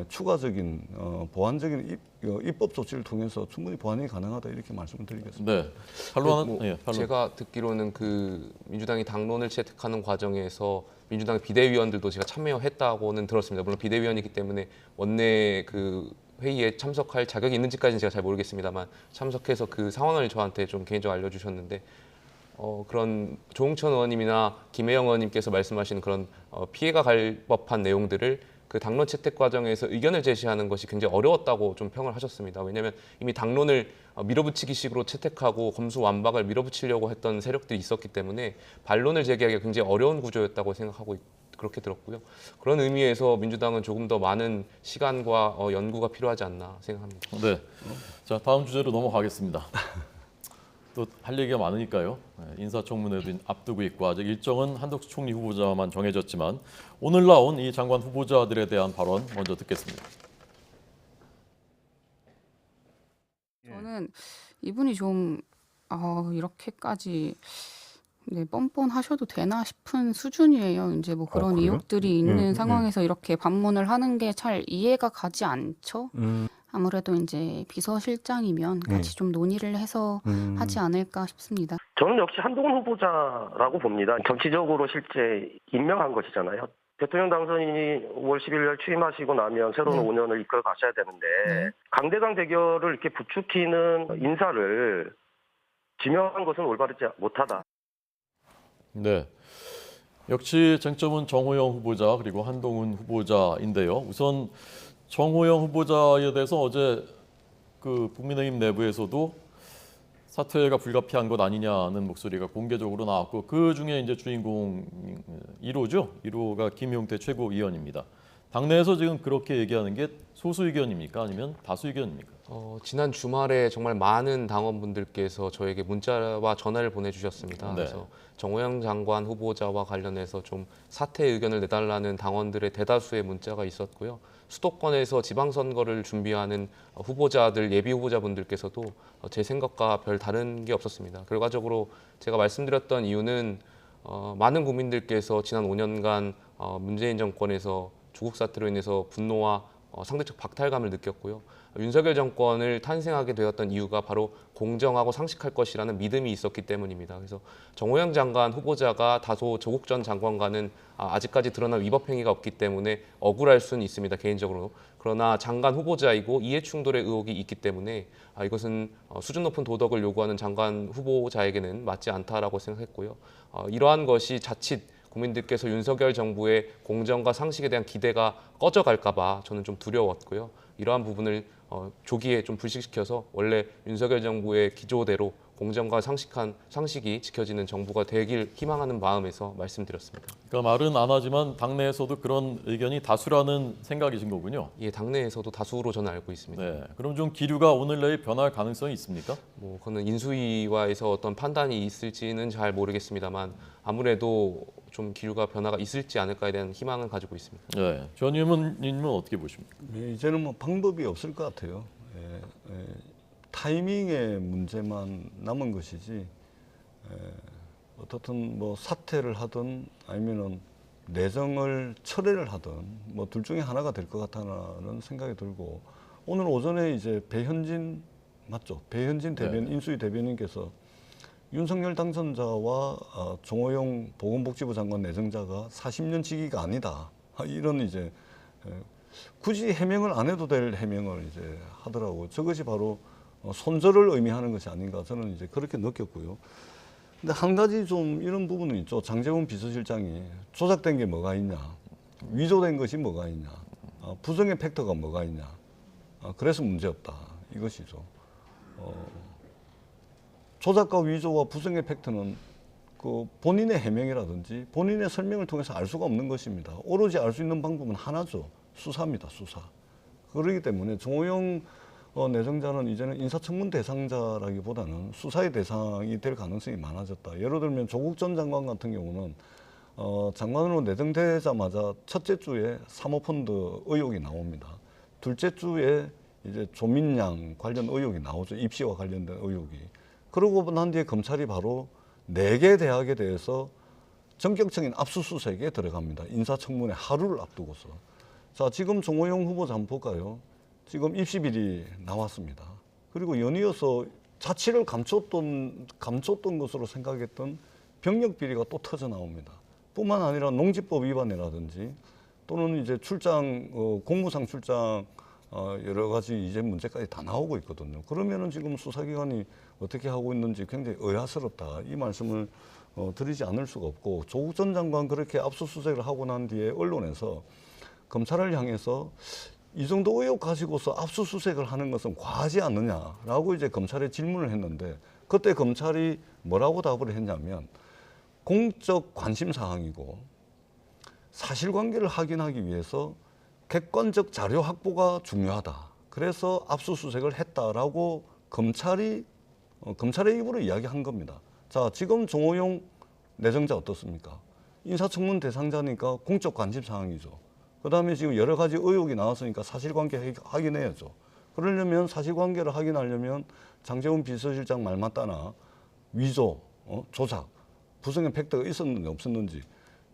추가적인 보완적인 입법 조치를 통해서 충분히 보완이 가능하다 이렇게 말씀을 드리겠습니다. 네. 반론은 제가 듣기로는 그 민주당이 당론을 채택하는 과정에서 민주당 비대위원들도 제가 참여했다고는 들었습니다. 물론 비대위원이기 때문에 원내 그 회의에 참석할 자격이 있는지까지는 제가 잘 모르겠습니다만 참석해서 그 상황을 저한테 좀 개인적으로 알려주셨는데 그런 조응천 의원님이나 김혜영 의원님께서 말씀하시는 그런 피해가 갈 법한 내용들을 그 당론 채택 과정에서 의견을 제시하는 것이 굉장히 어려웠다고 좀 평을 하셨습니다. 왜냐하면 이미 당론을 밀어붙이기식으로 채택하고 검수완박을 밀어붙이려고 했던 세력들이 있었기 때문에 반론을 제기하기가 굉장히 어려운 구조였다고 생각하고 그렇게 들었고요. 그런 의미에서 민주당은 조금 더 많은 시간과 연구가 필요하지 않나 생각합니다. 네. 자, 다음 주제로 넘어가겠습니다. 또 할 얘기가 많으니까요. 인사청문회도 앞두고 있고 아직 일정은 한덕수 총리 후보자만 정해졌지만 오늘 나온 이 장관 후보자들에 대한 발언 먼저 듣겠습니다. 저는 이분이 좀 이렇게까지 뻔뻔하셔도 되나 싶은 수준이에요. 이제 뭐 그런 그래요? 의혹들이 있는 상황에서 이렇게 방문을 하는 게 잘 이해가 가지 않죠. 아무래도 이제 비서실장이면 같이 좀 논의를 해서 하지 않을까 싶습니다. 저는 역시 한동훈 후보자라고 봅니다. 정치적으로 실제 임명한 것이잖아요. 대통령 당선인이 5월 11일 날 취임하시고 나면 새로운 5년을 이끌어 가셔야 되는데 강대강 대결을 이렇게 부추기는 인사를 지명한 것은 올바르지 못하다. 네. 역시 쟁점은 정호영 후보자 그리고 한동훈 후보자인데요. 우선 정호영 후보자에 대해서 어제 그 국민의힘 내부에서도 사퇴가 불가피한 것 아니냐는 목소리가 공개적으로 나왔고 그 중에 이제 주인공 1호죠. 1호가 김용태 최고위원입니다. 당내에서 지금 그렇게 얘기하는 게 소수 의견입니까? 아니면 다수 의견입니까? 지난 주말에 정말 많은 당원분들께서 저에게 문자와 전화를 보내주셨습니다. 네. 그래서 정호영 장관 후보자와 관련해서 좀 사퇴 의견을 내달라는 당원들의 대다수의 문자가 있었고요. 수도권에서 지방선거를 준비하는 후보자들, 예비 후보자분들께서도 제 생각과 별 다른 게 없었습니다. 결과적으로 제가 말씀드렸던 이유는 많은 국민들께서 지난 5년간 문재인 정권에서 조국 사태로 인해서 분노와 상대적 박탈감을 느꼈고요. 윤석열 정권을 탄생하게 되었던 이유가 바로 공정하고 상식할 것이라는 믿음이 있었기 때문입니다. 그래서 정호영 장관 후보자가 다소 조국 전 장관과는 아직까지 드러난 위법 행위가 없기 때문에 억울할 수는 있습니다. 개인적으로. 그러나 장관 후보자이고 이해충돌의 의혹이 있기 때문에 이것은 수준 높은 도덕을 요구하는 장관 후보자에게는 맞지 않다라고 생각했고요. 이러한 것이 자칫 국민들께서 윤석열 정부의 공정과 상식에 대한 기대가 꺼져갈까 봐 저는 좀 두려웠고요. 이러한 부분을 조기에 좀 불식시켜서 원래 윤석열 정부의 기조대로 공정과 상식이 지켜지는 정부가 되길 희망하는 마음에서 말씀드렸습니다. 그러니까 말은 안 하지만 당내에서도 그런 의견이 다수라는 생각이신 거군요. 예, 당내에서도 다수로 저는 알고 있습니다. 네, 그럼 좀 기류가 오늘 내일 변할 가능성이 있습니까? 그거는 인수위와에서 어떤 판단이 있을지는 잘 모르겠습니다만 아무래도 좀 기류가 변화가 있을지 않을까에 대한 희망은 가지고 있습니다. 네, 전 의원님은 어떻게 보십니까? 네, 이제는 뭐 방법이 없을 것 같아요. 타이밍의 문제만 남은 것이지 어떻든 뭐 사퇴를 하든 아니면은 내정을 철회를 하든 뭐 둘 중에 하나가 될 것 같다는 생각이 들고 오늘 오전에 이제 배현진 맞죠? 배현진 대변인 네. 인수위 대변인께서 윤석열 당선자와 정호영 보건복지부 장관 내정자가 40년 지기가 아니다 이런 이제 굳이 해명을 안 해도 될 해명을 이제 하더라고요. 저것이 바로 손절을 의미하는 것이 아닌가 저는 이제 그렇게 느꼈고요. 근데 한 가지 좀 이런 부분은 있죠. 장제원 비서실장이 조작된 게 뭐가 있냐, 위조된 것이 뭐가 있냐, 부정의 팩터가 뭐가 있냐, 그래서 문제없다 이것이죠. 조작과 위조와 부정의 팩트는 그 본인의 해명이라든지 본인의 설명을 통해서 알 수가 없는 것입니다. 오로지 알 수 있는 방법은 하나죠. 수사입니다. 수사. 그렇기 때문에 정호영 내정자는 이제는 인사청문 대상자라기보다는 수사의 대상이 될 가능성이 많아졌다. 예를 들면 조국 전 장관 같은 경우는 장관으로 내정되자마자 첫째 주에 사모펀드 의혹이 나옵니다. 둘째 주에 이제 조민양 관련 의혹이 나오죠. 입시와 관련된 의혹이. 그러고 난 뒤에 검찰이 바로 4개 대학에 대해서 전격적인 압수수색에 들어갑니다. 인사청문회 하루를 앞두고서. 자, 지금 정호영 후보자 한번 볼까요? 지금 입시 비리 나왔습니다. 그리고 연이어서 자치를 감췄던 것으로 생각했던 병력 비리가 또 터져 나옵니다. 뿐만 아니라 농지법 위반이라든지 또는 이제 출장, 공무상 출장 여러 가지 이제 문제까지 다 나오고 있거든요. 그러면은 지금 수사기관이 어떻게 하고 있는지 굉장히 의아스럽다. 이 말씀을 드리지 않을 수가 없고 조국 전 장관 그렇게 압수수색을 하고 난 뒤에 언론에서 검찰을 향해서 이 정도 의혹 가지고서 압수수색을 하는 것은 과하지 않느냐라고 이제 검찰에 질문을 했는데 그때 검찰이 뭐라고 답을 했냐면 공적 관심 사항이고 사실관계를 확인하기 위해서 객관적 자료 확보가 중요하다. 그래서 압수수색을 했다라고 검찰의 입으로 이야기한 겁니다. 자, 지금 정호영 내정자 어떻습니까? 인사청문 대상자니까 공적 관심 사항이죠. 그다음에 지금 여러 가지 의혹이 나왔으니까 사실관계 확인해야죠. 그러려면 사실관계를 확인하려면 장제원 비서실장 말 맞다나 위조, 조작, 부정의 팩트가 있었는지 없었는지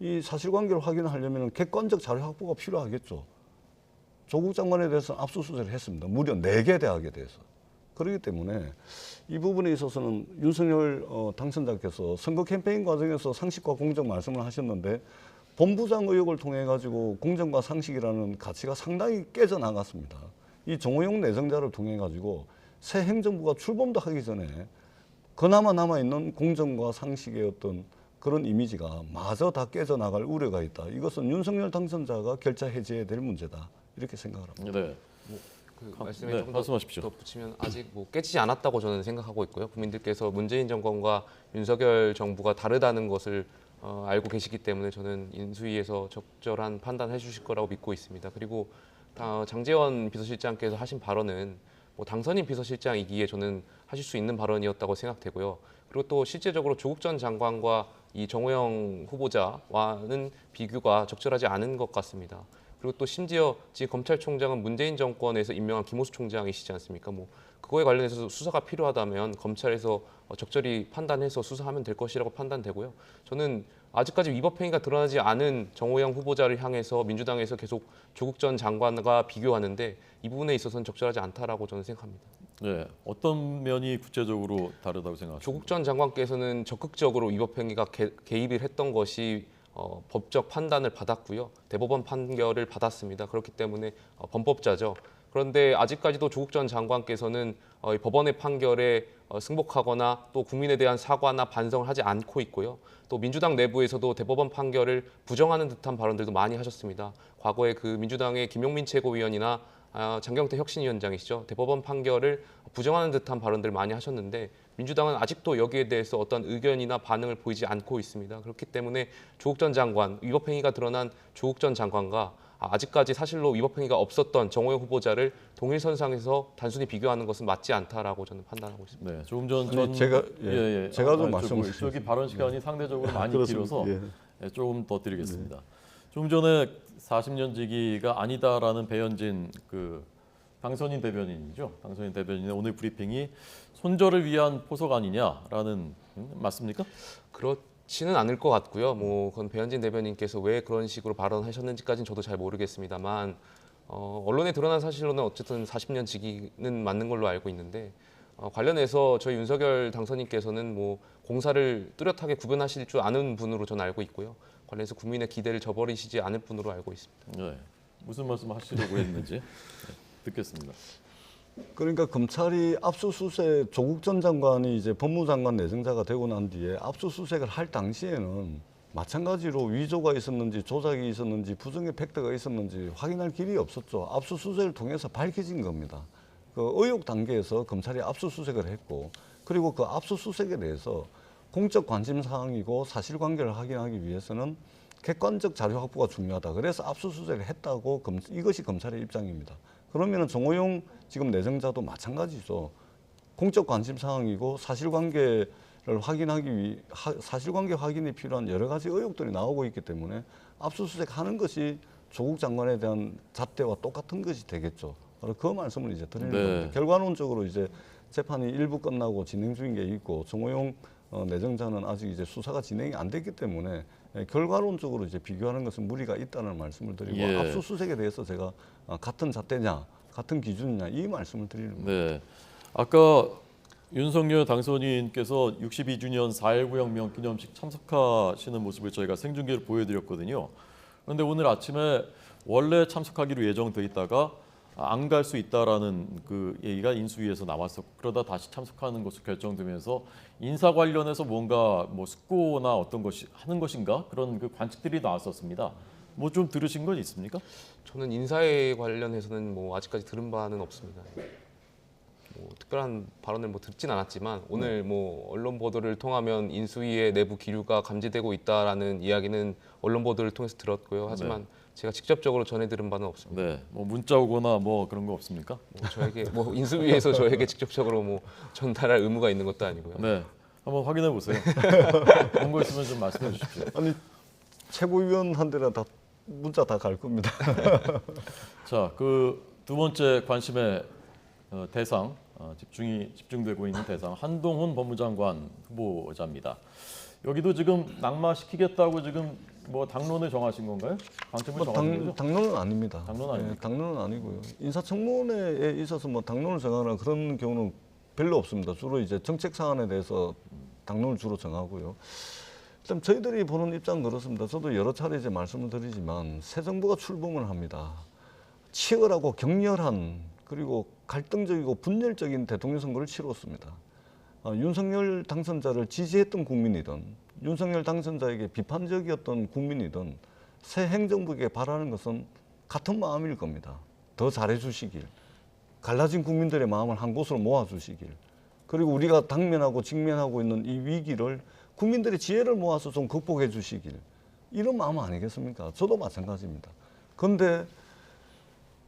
이 사실관계를 확인하려면 객관적 자료 확보가 필요하겠죠. 조국 장관에 대해서는 압수수색을 했습니다. 무려 4개 대학에 대해서. 그렇기 때문에 이 부분에 있어서는 윤석열 당선자께서 선거 캠페인 과정에서 상식과 공정 말씀을 하셨는데 본부장 의혹을 통해 가지고 공정과 상식이라는 가치가 상당히 깨져나갔습니다. 이 정호영 내정자를 통해 가지고 새 행정부가 출범도 하기 전에 그나마 남아있는 공정과 상식의 어떤 그런 이미지가 마저 다 깨져나갈 우려가 있다. 이것은 윤석열 당선자가 결자 해제해야 될 문제다. 이렇게 생각을 합니다. 네. 말씀에 네, 조금 말씀하십시오. 더 붙이면 아직 뭐 깨지지 않았다고 저는 생각하고 있고요. 국민들께서 문재인 정권과 윤석열 정부가 다르다는 것을 알고 계시기 때문에 저는 인수위에서 적절한 판단해 주실 거라고 믿고 있습니다. 그리고 장제원 비서실장께서 하신 발언은 뭐 당선인 비서실장이기에 저는 하실 수 있는 발언이었다고 생각되고요. 그리고 또 실제적으로 조국 전 장관과 이 정호영 후보자와는 비교가 적절하지 않은 것 같습니다. 그리고 또 심지어 지금 검찰총장은 문재인 정권에서 임명한 김호수 총장이시지 않습니까? 뭐 그거에 관련해서 수사가 필요하다면 검찰에서 적절히 판단해서 수사하면 될 것이라고 판단되고요. 저는 아직까지 위법 행위가 드러나지 않은 정호영 후보자를 향해서 민주당에서 계속 조국 전 장관과 비교하는데 이 부분에 있어서는 적절하지 않다라고 저는 생각합니다. 네, 어떤 면이 구체적으로 다르다고 생각하십니까? 조국 전 장관께서는 적극적으로 위법 행위가 개입을 했던 것이 법적 판단을 받았고요. 대법원 판결을 받았습니다. 그렇기 때문에 범법자죠. 그런데 아직까지도 조국 전 장관께서는 법원의 판결에 승복하거나 또 국민에 대한 사과나 반성을 하지 않고 있고요. 또 민주당 내부에서도 대법원 판결을 부정하는 듯한 발언들도 많이 하셨습니다. 과거에 그 민주당의 김용민 최고위원이나 장경태 혁신위원장이시죠. 대법원 판결을 부정하는 듯한 발언들을 많이 하셨는데 민주당은 아직도 여기에 대해서 어떤 의견이나 반응을 보이지 않고 있습니다. 그렇기 때문에 조국 전 장관, 위법 행위가 드러난 조국 전 장관과 아직까지 사실로 위법 행위가 없었던 정호영 후보자를 동일선상에서 단순히 비교하는 것은 맞지 않다라고 저는 판단하고 있습니다. 네, 조금 전 제가 좀 말씀드리겠습니다. 저기 발언 시간이 상대적으로 많이 길어서 예. 조금 더 드리겠습니다. 좀 전에 40년 지기가 아니다라는 배현진 당선인 대변인이죠. 당선인 대변인의 오늘 브리핑이 손절을 위한 포석 아니냐라는 맞습니까? 그렇지는 않을 것 같고요. 뭐 그건 배현진 대변인께서 왜 그런 식으로 발언하셨는지까지는 저도 잘 모르겠습니다만 언론에 드러난 사실로는 어쨌든 40년 지기는 맞는 걸로 알고 있는데 관련해서 저희 윤석열 당선인께서는 뭐 공사를 뚜렷하게 구분하실 줄 아는 분으로 저는 알고 있고요. 관련해서 국민의 기대를 저버리시지 않을 분으로 알고 있습니다. 네, 무슨 말씀 하시려고 했는지 듣겠습니다. 그러니까 검찰이 압수수색 조국 전 장관이 이제 법무장관 내정자가 되고 난 뒤에 압수수색을 할 당시에는 마찬가지로 위조가 있었는지 조작이 있었는지 부정의 팩트가 있었는지 확인할 길이 없었죠. 압수수색을 통해서 밝혀진 겁니다. 그 의혹 단계에서 검찰이 압수수색을 했고 그리고 그 압수수색에 대해서 공적 관심 사항이고 사실관계를 확인하기 위해서는 객관적 자료 확보가 중요하다. 그래서 압수수색을 했다고 이것이 검찰의 입장입니다. 그러면 정호영 지금 내정자도 마찬가지죠. 공적 관심 사항이고 사실관계를 확인하기 사실관계 확인이 필요한 여러 가지 의혹들이 나오고 있기 때문에 압수수색하는 것이 조국 장관에 대한 잣대와 똑같은 것이 되겠죠. 바로 그 말씀을 이제 드리는 겁니다. 결과론적으로 이제 재판이 일부 끝나고 진행 중인 게 있고 정호영 내정자는 아직 이제 수사가 진행이 안 됐기 때문에 결과론적으로 이제 비교하는 것은 무리가 있다는 말씀을 드리고 압수수색에 대해서 제가 같은 잣대냐, 같은 기준이냐 이 말씀을 드리는 겁니다. 네, 아까 윤석열 당선인께서 62주년 4.19 혁명 기념식 참석하시는 모습을 저희가 생중계를 보여드렸거든요. 그런데 오늘 아침에 원래 참석하기로 예정돼 있다가 안 갈 수 있다라는 그 얘기가 인수위에서 나왔었고 그러다 다시 참석하는 것으로 결정되면서 인사 관련해서 뭔가 뭐 숙고나 어떤 것이 하는 것인가 그런 그 관측들이 나왔었습니다. 뭐 좀 들으신 건 있습니까? 저는 인사에 관련해서는 뭐 아직까지 들은 바는 없습니다. 뭐 특별한 발언을 뭐 듣진 않았지만 오늘 뭐 언론 보도를 통하면 인수위의 내부 기류가 감지되고 있다라는 이야기는 언론 보도를 통해서 들었고요. 하지만 제가 직접적으로 전해 들은 바는 없습니다. 네, 뭐 문자 오거나 뭐 그런 거 없습니까? 뭐 저에게 뭐 인수위에서 저에게 직접적으로 뭐 전달할 의무가 있는 것도 아니고요. 네, 한번 확인해 보세요. 그런 거 있으면 좀 말씀해 주십시오. 아니 최고위원한테는 다 문자 다 갈 겁니다. 자, 그 두 번째 관심의 대상 집중되고 있는 대상 한동훈 법무장관 후보자입니다. 여기도 지금 낙마시키겠다고 지금 뭐 당론을 정하신 건가요? 방침을 정하신 거죠? 당론은 아닙니다. 당론은 아닙니까? 당론은 아니고요. 인사청문회에 있어서 뭐 당론을 정하거나 그런 경우는 별로 없습니다. 주로 이제 정책 사안에 대해서 당론을 주로 정하고요. 일단 저희들이 보는 입장은 그렇습니다. 저도 여러 차례 이제 말씀을 드리지만 새 정부가 출범을 합니다. 치열하고 격렬한 그리고 갈등적이고 분열적인 대통령 선거를 치렀습니다. 윤석열 당선자를 지지했던 국민이든 윤석열 당선자에게 비판적이었던 국민이든 새 행정부에게 바라는 것은 같은 마음일 겁니다. 더 잘해 주시길. 갈라진 국민들의 마음을 한 곳으로 모아주시길, 그리고 우리가 당면하고 직면하고 있는 이 위기를 국민들의 지혜를 모아서 좀 극복해 주시길, 이런 마음 아니겠습니까? 저도 마찬가지입니다. 그런데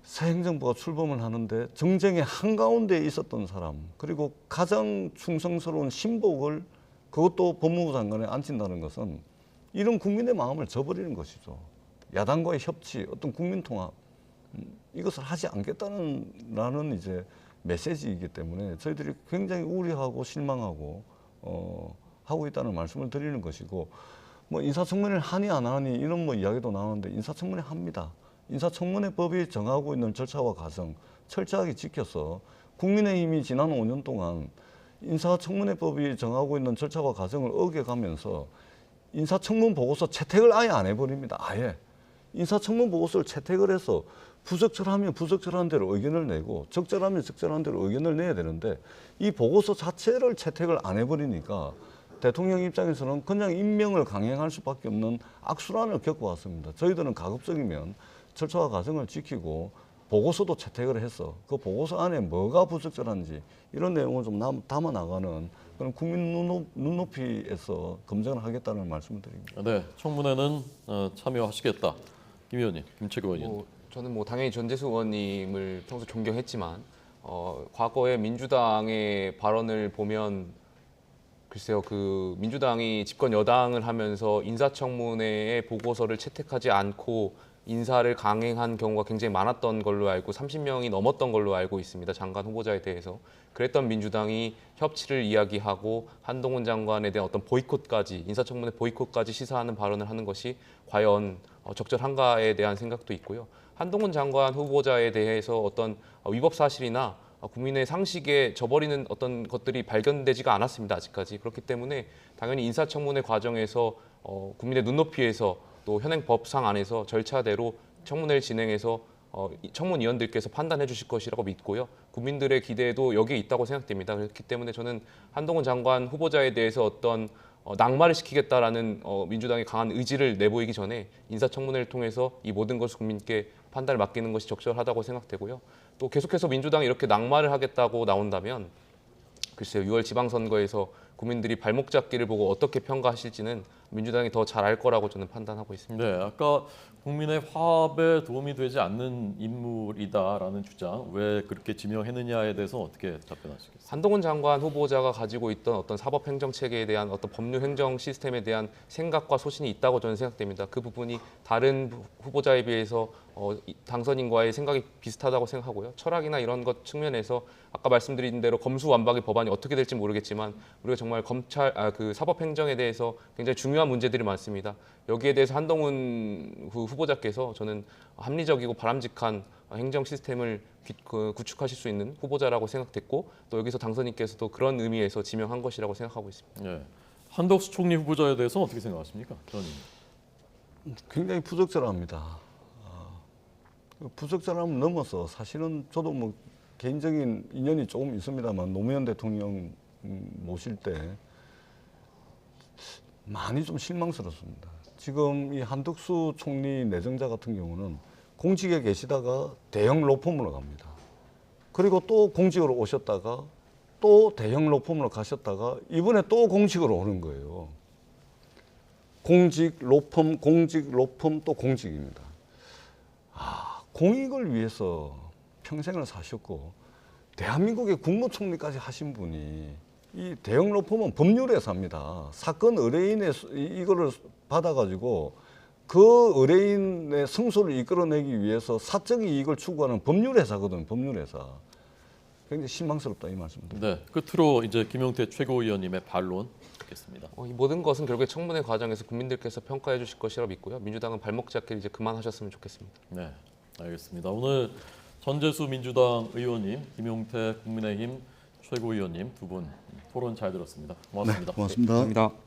새 행정부가 출범을 하는데 정쟁의 한가운데에 있었던 사람, 그리고 가장 충성스러운 신복을 그것도 법무부 장관에 앉힌다는 것은 이런 국민의 마음을 저버리는 것이죠. 야당과의 협치, 어떤 국민통합, 이것을 하지 않겠다는 이제 메시지이기 때문에 저희들이 굉장히 우려하고 실망하고 하고 있다는 말씀을 드리는 것이고, 뭐 인사청문회를 하니 안 하니 이런 뭐 이야기도 나오는데 인사청문회 합니다. 인사청문회 법이 정하고 있는 절차와 과정 철저하게 지켜서 국민의힘이 지난 5년 동안 인사청문회법이 정하고 있는 절차와 과정을 어겨가면서 인사청문 보고서 채택을 아예 안 해버립니다. 아예 인사청문 보고서를 채택을 해서 부적절하면 부적절한 대로 의견을 내고 적절하면 적절한 대로 의견을 내야 되는데 이 보고서 자체를 채택을 안 해버리니까 대통령 입장에서는 그냥 임명을 강행할 수밖에 없는 악순환을 겪어왔습니다. 저희들은 가급적이면 절차와 과정을 지키고 보고서도 채택을 해서 그 보고서 안에 뭐가 부적절한지 이런 내용을 좀 담아 나가는 그런 국민 눈높이에서 검증을 하겠다는 말씀을 드립니다. 네, 청문회는 참여하시겠다. 김 의원님, 김채구 의원. 저는 뭐 당연히 전재수 의원님을 평소 존경했지만 과거에 민주당의 발언을 보면 글쎄요, 그 민주당이 집권 여당을 하면서 인사청문회의 보고서를 채택하지 않고 인사를 강행한 경우가 굉장히 많았던 걸로 알고 30명이 넘었던 걸로 알고 있습니다. 장관 후보자에 대해서. 그랬던 민주당이 협치를 이야기하고 한동훈 장관에 대한 어떤 보이콧까지, 인사청문회 보이콧까지 시사하는 발언을 하는 것이 과연 적절한가에 대한 생각도 있고요. 한동훈 장관 후보자에 대해서 어떤 위법 사실이나 국민의 상식에 저버리는 어떤 것들이 발견되지가 않았습니다. 아직까지. 그렇기 때문에 당연히 인사청문회 과정에서 국민의 눈높이에서 또 현행 법상 안에서 절차대로 청문회를 진행해서 청문위원들께서 판단해 주실 것이라고 믿고요. 국민들의 기대도 여기에 있다고 생각됩니다. 그렇기 때문에 저는 한동훈 장관 후보자에 대해서 어떤 낙마를 시키겠다라는 민주당의 강한 의지를 내보이기 전에 인사청문회를 통해서 이 모든 것을 국민께 판단을 맡기는 것이 적절하다고 생각되고요. 또 계속해서 민주당이 이렇게 낙마를 하겠다고 나온다면 글쎄요, 6월 지방선거에서 국민들이 발목 잡기를 보고 어떻게 평가하실지는 민주당이 더 잘 알 거라고 저는 판단하고 있습니다. 네, 아까 국민의 화합에 도움이 되지 않는 인물이다라는 주장, 왜 그렇게 지명했느냐에 대해서 어떻게 답변하시겠어요? 한동훈 장관 후보자가 가지고 있던 어떤 사법 행정 체계에 대한 어떤 법률 행정 시스템에 대한 생각과 소신이 있다고 저는 생각됩니다. 그 부분이 다른 후보자에 비해서 당선인과의 생각이 비슷하다고 생각하고요. 철학이나 이런 것 측면에서 아까 말씀드린 대로 검수완박의 법안이 어떻게 될지 모르겠지만 우리가 정말 그 사법 행정에 대해서 굉장히 중요한 문제들이 많습니다. 여기에 대해서 한동훈 후보자께서 저는 합리적이고 바람직한 행정 시스템을 구축하실 수 있는 후보자라고 생각됐고 또 여기서 당선인께서도 그런 의미에서 지명한 것이라고 생각하고 있습니다. 네. 한덕수 총리 후보자에 대해서 어떻게 생각하십니까? 저는 굉장히 부적절합니다. 부적절함을 넘어서 사실은 저도 뭐 개인적인 인연이 조금 있습니다만 노무현 대통령 모실 때 많이 좀 실망스럽습니다. 지금 이 한덕수 총리 내정자 같은 경우는 공직에 계시다가 대형 로펌으로 갑니다. 그리고 또 공직으로 오셨다가 또 대형 로펌으로 가셨다가 이번에 또 공직으로 오는 거예요. 공직, 로펌, 공직, 로펌, 또 공직입니다. 공익을 위해서 평생을 사셨고 대한민국의 국무총리까지 하신 분이 이 대형 로펌은 법률회사입니다. 사건 의뢰인의 이거를 받아가지고 그 의뢰인의 승소를 이끌어내기 위해서 사적 이익을 추구하는 법률회사거든요. 법률회사. 굉장히 실망스럽다 이 말씀입니다. 네, 끝으로 이제 김용태 최고위원님의 반론 듣겠습니다. 이 모든 것은 결국에 청문회 과정에서 국민들께서 평가해 주실 것이라고 믿고요. 민주당은 발목 잡기를 이제 그만하셨으면 좋겠습니다. 네, 알겠습니다. 오늘 전재수 민주당 의원님, 김용태 국민의힘 최고위원님 두 분 토론 잘 들었습니다. 고맙습니다. 네, 고맙습니다. 감사합니다.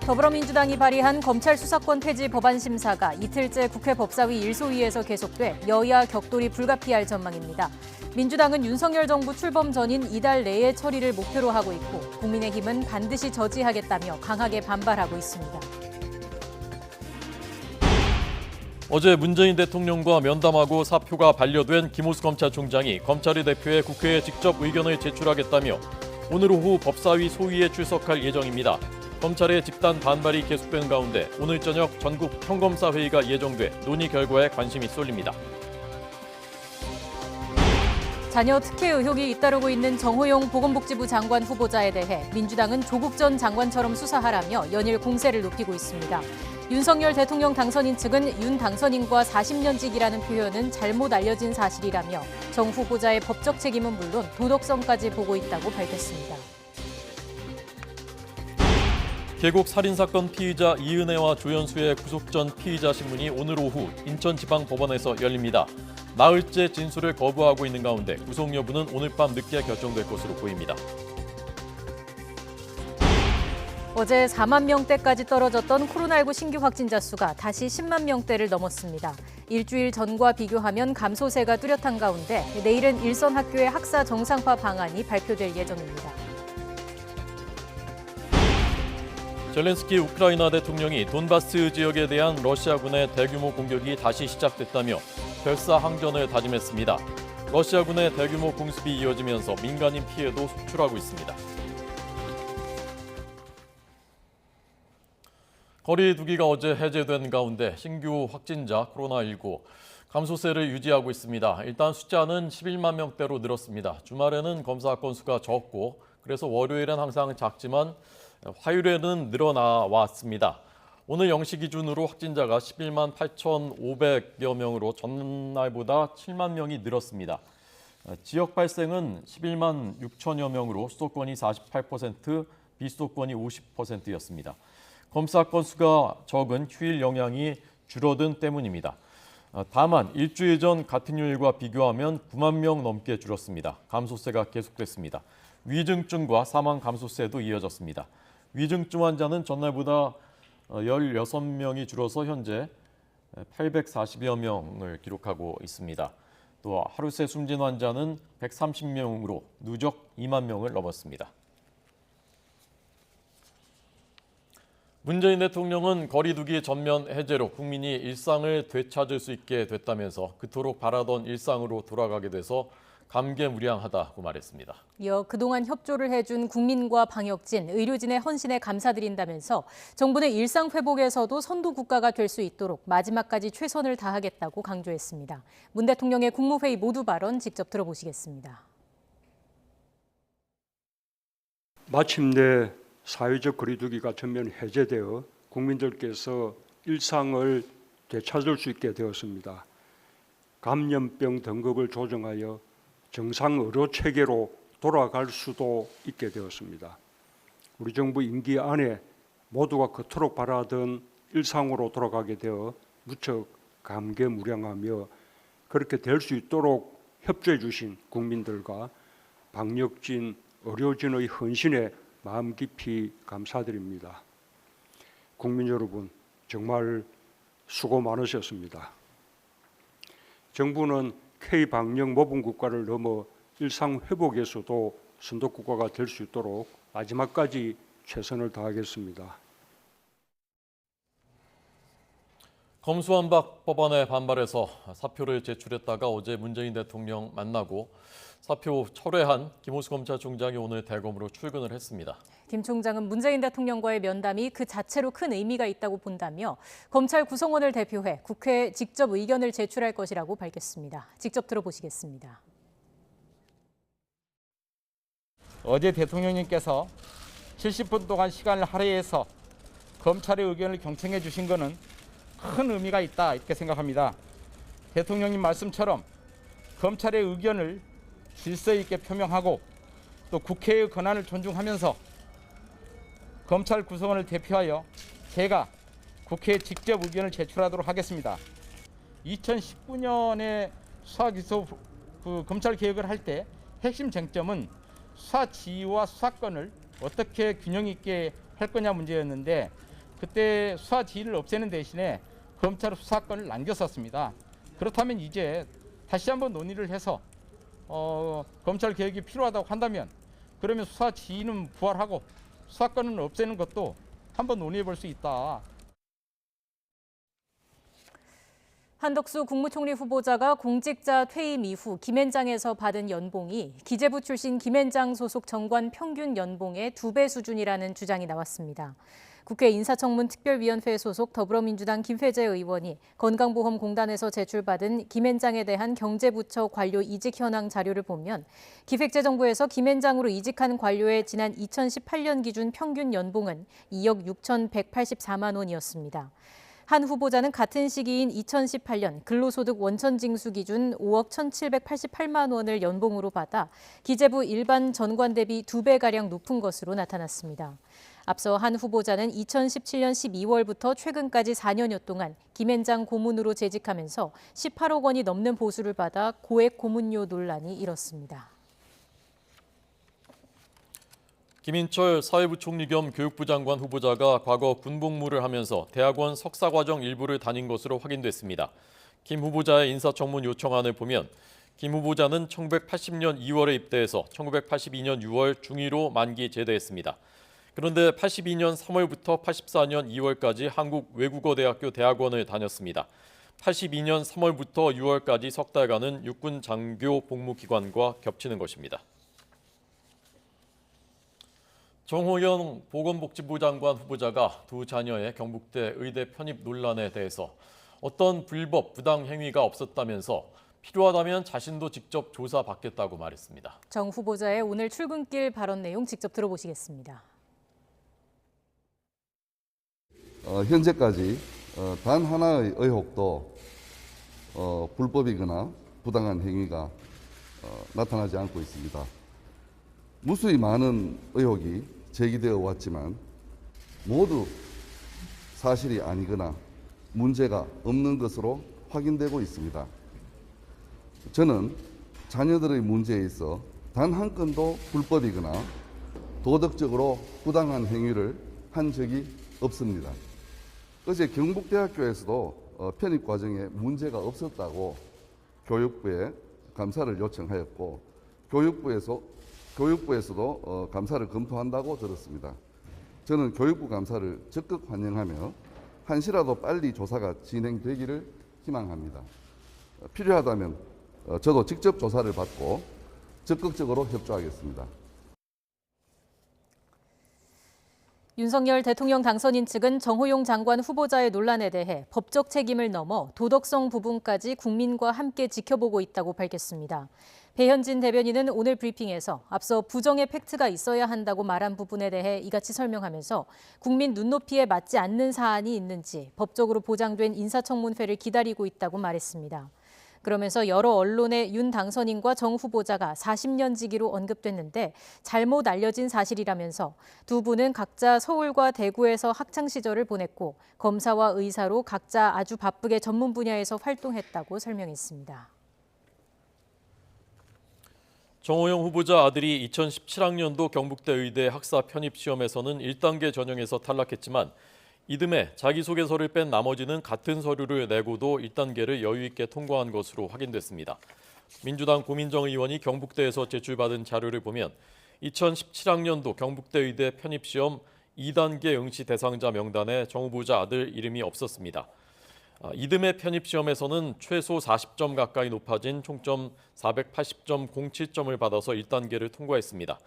더불어민주당이 발의한 검찰 수사권 폐지 법안 심사가 이틀째 국회 법사위 일소위에서 계속돼 여야 격돌이 불가피할 전망입니다. 민주당은 윤석열 정부 출범 전인 이달 내에 처리를 목표로 하고 있고 국민의힘은 반드시 저지하겠다며 강하게 반발하고 있습니다. 어제 문재인 대통령과 면담하고 사표가 반려된 김호수 검찰총장이 검찰의 대표에 국회에 직접 의견을 제출하겠다며 오늘 오후 법사위 소위에 출석할 예정입니다. 검찰의 집단 반발이 계속되는 가운데 오늘 저녁 전국 평검사 회의가 예정돼 논의 결과에 관심이 쏠립니다. 자녀 특혜 의혹이 잇따르고 있는 정호용 보건복지부 장관 후보자에 대해 민주당은 조국 전 장관처럼 수사하라며 연일 공세를 높이고 있습니다. 윤석열 대통령 당선인 측은 윤 당선인과 40년직이라는 표현은 잘못 알려진 사실이라며 정 후보자의 법적 책임은 물론 도덕성까지 보고 있다고 밝혔습니다. 계곡 살인사건 피의자 이은혜와 조연수의 구속 전 피의자 신문이 오늘 오후 인천지방법원에서 열립니다. 나흘째 진술을 거부하고 있는 가운데 구속 여부는 오늘 밤 늦게 결정될 것으로 보입니다. 어제 4만 명대까지 떨어졌던 코로나19 신규 확진자 수가 다시 10만 명대를 넘었습니다. 일주일 전과 비교하면 감소세가 뚜렷한 가운데 내일은 일선 학교의 학사 정상화 방안이 발표될 예정입니다. 젤렌스키 우크라이나 대통령이 돈바스 지역에 대한 러시아군의 대규모 공격이 다시 시작됐다며 별사 항전을 다짐했습니다. 러시아군의 대규모 공습이 이어지면서 민간인 피해도 속출하고 있습니다. 거리 두기가 어제 해제된 가운데 신규 확진자 코로나19 감소세를 유지하고 있습니다. 일단 숫자는 11만 명대로 늘었습니다. 주말에는 검사 건수가 적고 그래서 월요일은 항상 작지만 화요일에는 늘어나왔습니다. 오늘 0시 기준으로 확진자가 11만 8,500여 명으로 전날보다 7만 명이 늘었습니다. 지역 발생은 11만 6천여 명으로 수도권이 48%, 비수도권이 50%였습니다. 검사 건수가 적은 휴일 영향이 줄어든 때문입니다. 다만 일주일 전 같은 요일과 비교하면 9만 명 넘게 줄었습니다. 감소세가 계속됐습니다. 위중증과 사망 감소세도 이어졌습니다. 위중증 환자는 전날보다 16명이 줄어서 현재 840여 명을 기록하고 있습니다. 또 하루 새 숨진 환자는 130명으로 누적 2만 명을 넘었습니다. 문재인 대통령은 거리두기 전면 해제로 국민이 일상을 되찾을 수 있게 됐다면서 그토록 바라던 일상으로 돌아가게 돼서 감개무량하다고 말했습니다. 이어 그동안 협조를 해준 국민과 방역진, 의료진의 헌신에 감사드린다면서 정부는 일상 회복에서도 선도 국가가 될 수 있도록 마지막까지 최선을 다하겠다고 강조했습니다. 문 대통령의 국무회의 모두 발언 직접 들어보시겠습니다. 마침내 사회적 거리두기가 전면 해제되어 국민들께서 일상을 되찾을 수 있게 되었습니다. 감염병 등급을 조정하여 정상 의료 체계로 돌아갈 수도 있게 되었습니다. 우리 정부 임기 안에 모두가 그토록 바라던 일상으로 돌아가게 되어 무척 감개무량하며 그렇게 될 수 있도록 협조해 주신 국민들과 방역진, 의료진의 헌신에 마음 깊이 감사드립니다. 국민 여러분, 정말 수고 많으셨습니다. 정부는 K방역 모범 국가를 넘어 일상 회복에서도 선도 국가가 될 수 있도록 마지막까지 최선을 다하겠습니다. 검수완박 법안에 반발해서 사표를 제출했다가 어제 문재인 대통령 만나고 사표 철회한 김호수 검찰총장이 오늘 대검으로 출근을 했습니다. 김 총장은 문재인 대통령과의 면담이 그 자체로 큰 의미가 있다고 본다며 검찰 구성원을 대표해 국회에 직접 의견을 제출할 것이라고 밝혔습니다. 직접 들어보시겠습니다. 어제 대통령님께서 70분 동안 시간을 할애해서 검찰의 의견을 경청해 주신 것은 큰 의미가 있다 이렇게 생각합니다. 대통령님 말씀처럼 검찰의 의견을 질서 있게 표명하고 또 국회의 권한을 존중하면서 검찰 구성원을 대표하여 제가 국회에 직접 의견을 제출하도록 하겠습니다. 2019년에 수사기소 검찰 개혁을 할 때 핵심 쟁점은 수사 지휘와 수사권을 어떻게 균형 있게 할 거냐 문제였는데 그때 수사 지휘를 없애는 대신에 검찰 수사권을 남겼었습니다. 그렇다면 이제 다시 한번 논의를 해서 검찰 개혁이 필요하다고 한다면 그러면 수사 지휘는 부활하고 수사권은 없애는 것도 한번 논의해 볼 수 있다. 한덕수 국무총리 후보자가 공직자 퇴임 이후 김앤장에서 받은 연봉이 기재부 출신 김앤장 소속 정관 평균 연봉의 2배 수준이라는 주장이 나왔습니다. 국회 인사청문 특별위원회 소속 더불어민주당 김회재 의원이 건강보험공단에서 제출받은 김앤장에 대한 경제부처 관료 이직 현황 자료를 보면 기획재정부에서 김앤장으로 이직한 관료의 지난 2018년 기준 평균 연봉은 2억 6,184만 원이었습니다. 한 후보자는 같은 시기인 2018년 근로소득 원천징수 기준 5억 1,788만 원을 연봉으로 받아 기재부 일반 전관 대비 2배가량 높은 것으로 나타났습니다. 앞서 한 후보자는 2017년 12월부터 최근까지 4년여 동안 김앤장 고문으로 재직하면서 18억 원이 넘는 보수를 받아 고액 고문료 논란이 일었습니다. 김인철 사회부총리 겸 교육부 장관 후보자가 과거 군복무를 하면서 대학원 석사과정 일부를 다닌 것으로 확인됐습니다. 김 후보자의 인사청문 요청안을 보면 김 후보자는 1980년 2월에 입대해서 1982년 6월 중위로 만기 제대했습니다. 그런데 82년 3월부터 84년 2월까지 한국외국어대학교 대학원을 다녔습니다. 82년 3월부터 6월까지 석 달간은 육군 장교 복무기간과 겹치는 것입니다. 정호영 보건복지부 장관 후보자가 두 자녀의 경북대 의대 편입 논란에 대해서 어떤 불법 부당 행위가 없었다면서 필요하다면 자신도 직접 조사받겠다고 말했습니다. 정 후보자의 오늘 출근길 발언 내용 직접 들어보시겠습니다. 현재까지 단 하나의 의혹도 불법이거나 부당한 행위가 나타나지 않고 있습니다. 무수히 많은 의혹이 제기되어 왔지만 모두 사실이 아니거나 문제가 없는 것으로 확인되고 있습니다. 저는 자녀들의 문제에 있어 단 한 건도 불법이거나 도덕적으로 부당한 행위를 한 적이 없습니다. 어제 경북대학교에서도 편입 과정에 문제가 없었다고 교육부에 감사를 요청하였고 교육부에서도 감사를 검토한다고 들었습니다. 저는 교육부 감사를 적극 환영하며 한시라도 빨리 조사가 진행되기를 희망합니다. 필요하다면 저도 직접 조사를 받고 적극적으로 협조하겠습니다. 윤석열 대통령 당선인 측은 정호용 장관 후보자의 논란에 대해 법적 책임을 넘어 도덕성 부분까지 국민과 함께 지켜보고 있다고 밝혔습니다. 배현진 대변인은 오늘 브리핑에서 앞서 부정의 팩트가 있어야 한다고 말한 부분에 대해 이같이 설명하면서 국민 눈높이에 맞지 않는 사안이 있는지 법적으로 보장된 인사청문회를 기다리고 있다고 말했습니다. 그러면서 여러 언론에 윤 당선인과 정 후보자가 40년 지기로 언급됐는데 잘못 알려진 사실이라면서 두 분은 각자 서울과 대구에서 학창 시절을 보냈고 검사와 의사로 각자 아주 바쁘게 전문 분야에서 활동했다고 설명했습니다. 정호영 후보자 아들이 2017학년도 경북대 의대 학사 편입 시험에서는 1단계 전형에서 탈락했지만 이듬해 자기소개서를 뺀 나머지는 같은 서류를 내고도 1단계를 여유 있게 통과한 것으로 확인됐습니다. 민주당 고민정 의원이 경북대에서 제출받은 자료를 보면 2017학년도 경북대 의대 편입시험 2단계 응시 대상자 명단에 정 후보자 아들 이름이 없었습니다. 이듬해 편입시험에서는 최소 40점 가까이 높아진 총점 480.07점을 받아서 1단계를 통과했습니다.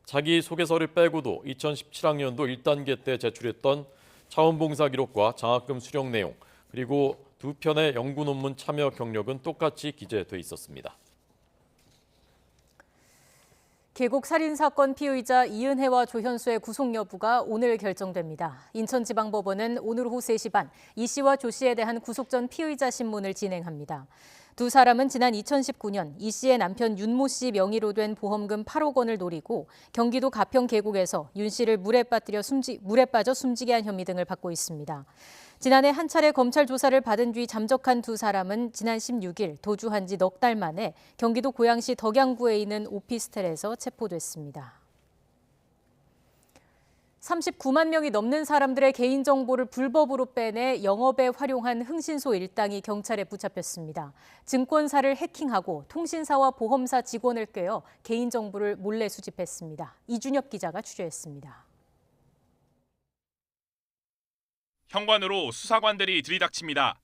자기소개서를 빼고도 2017학년도 1단계 때 제출했던 자원봉사 기록과 장학금 수령 내용, 그리고 두 편의 연구 논문 참여 경력은 똑같이 기재돼 있었습니다. 계곡 살인사건 피의자 이은혜와 조현수의 구속 여부가 오늘 결정됩니다. 인천지방법원은 오늘 오후 3시 반 이 씨와 조 씨에 대한 구속 전 피의자 신문을 진행합니다. 두 사람은 지난 2019년 이 씨의 남편 윤모 씨 명의로 된 보험금 8억 원을 노리고 경기도 가평 계곡에서 윤 씨를 물에 빠져 숨지게 한 혐의 등을 받고 있습니다. 지난해 한 차례 검찰 조사를 받은 뒤 잠적한 두 사람은 지난 16일 도주한 지 넉 달 만에 경기도 고양시 덕양구에 있는 오피스텔에서 체포됐습니다. 39만 명이 넘는 사람들의 개인정보를 불법으로 빼내 영업에 활용한 흥신소 일당이 경찰에 붙잡혔습니다. 증권사를 해킹하고 통신사와 보험사 직원을 꿰어 개인정보를 몰래 수집했습니다. 이준엽 기자가 취재했습니다. 현관으로 수사관들이 들이닥칩니다.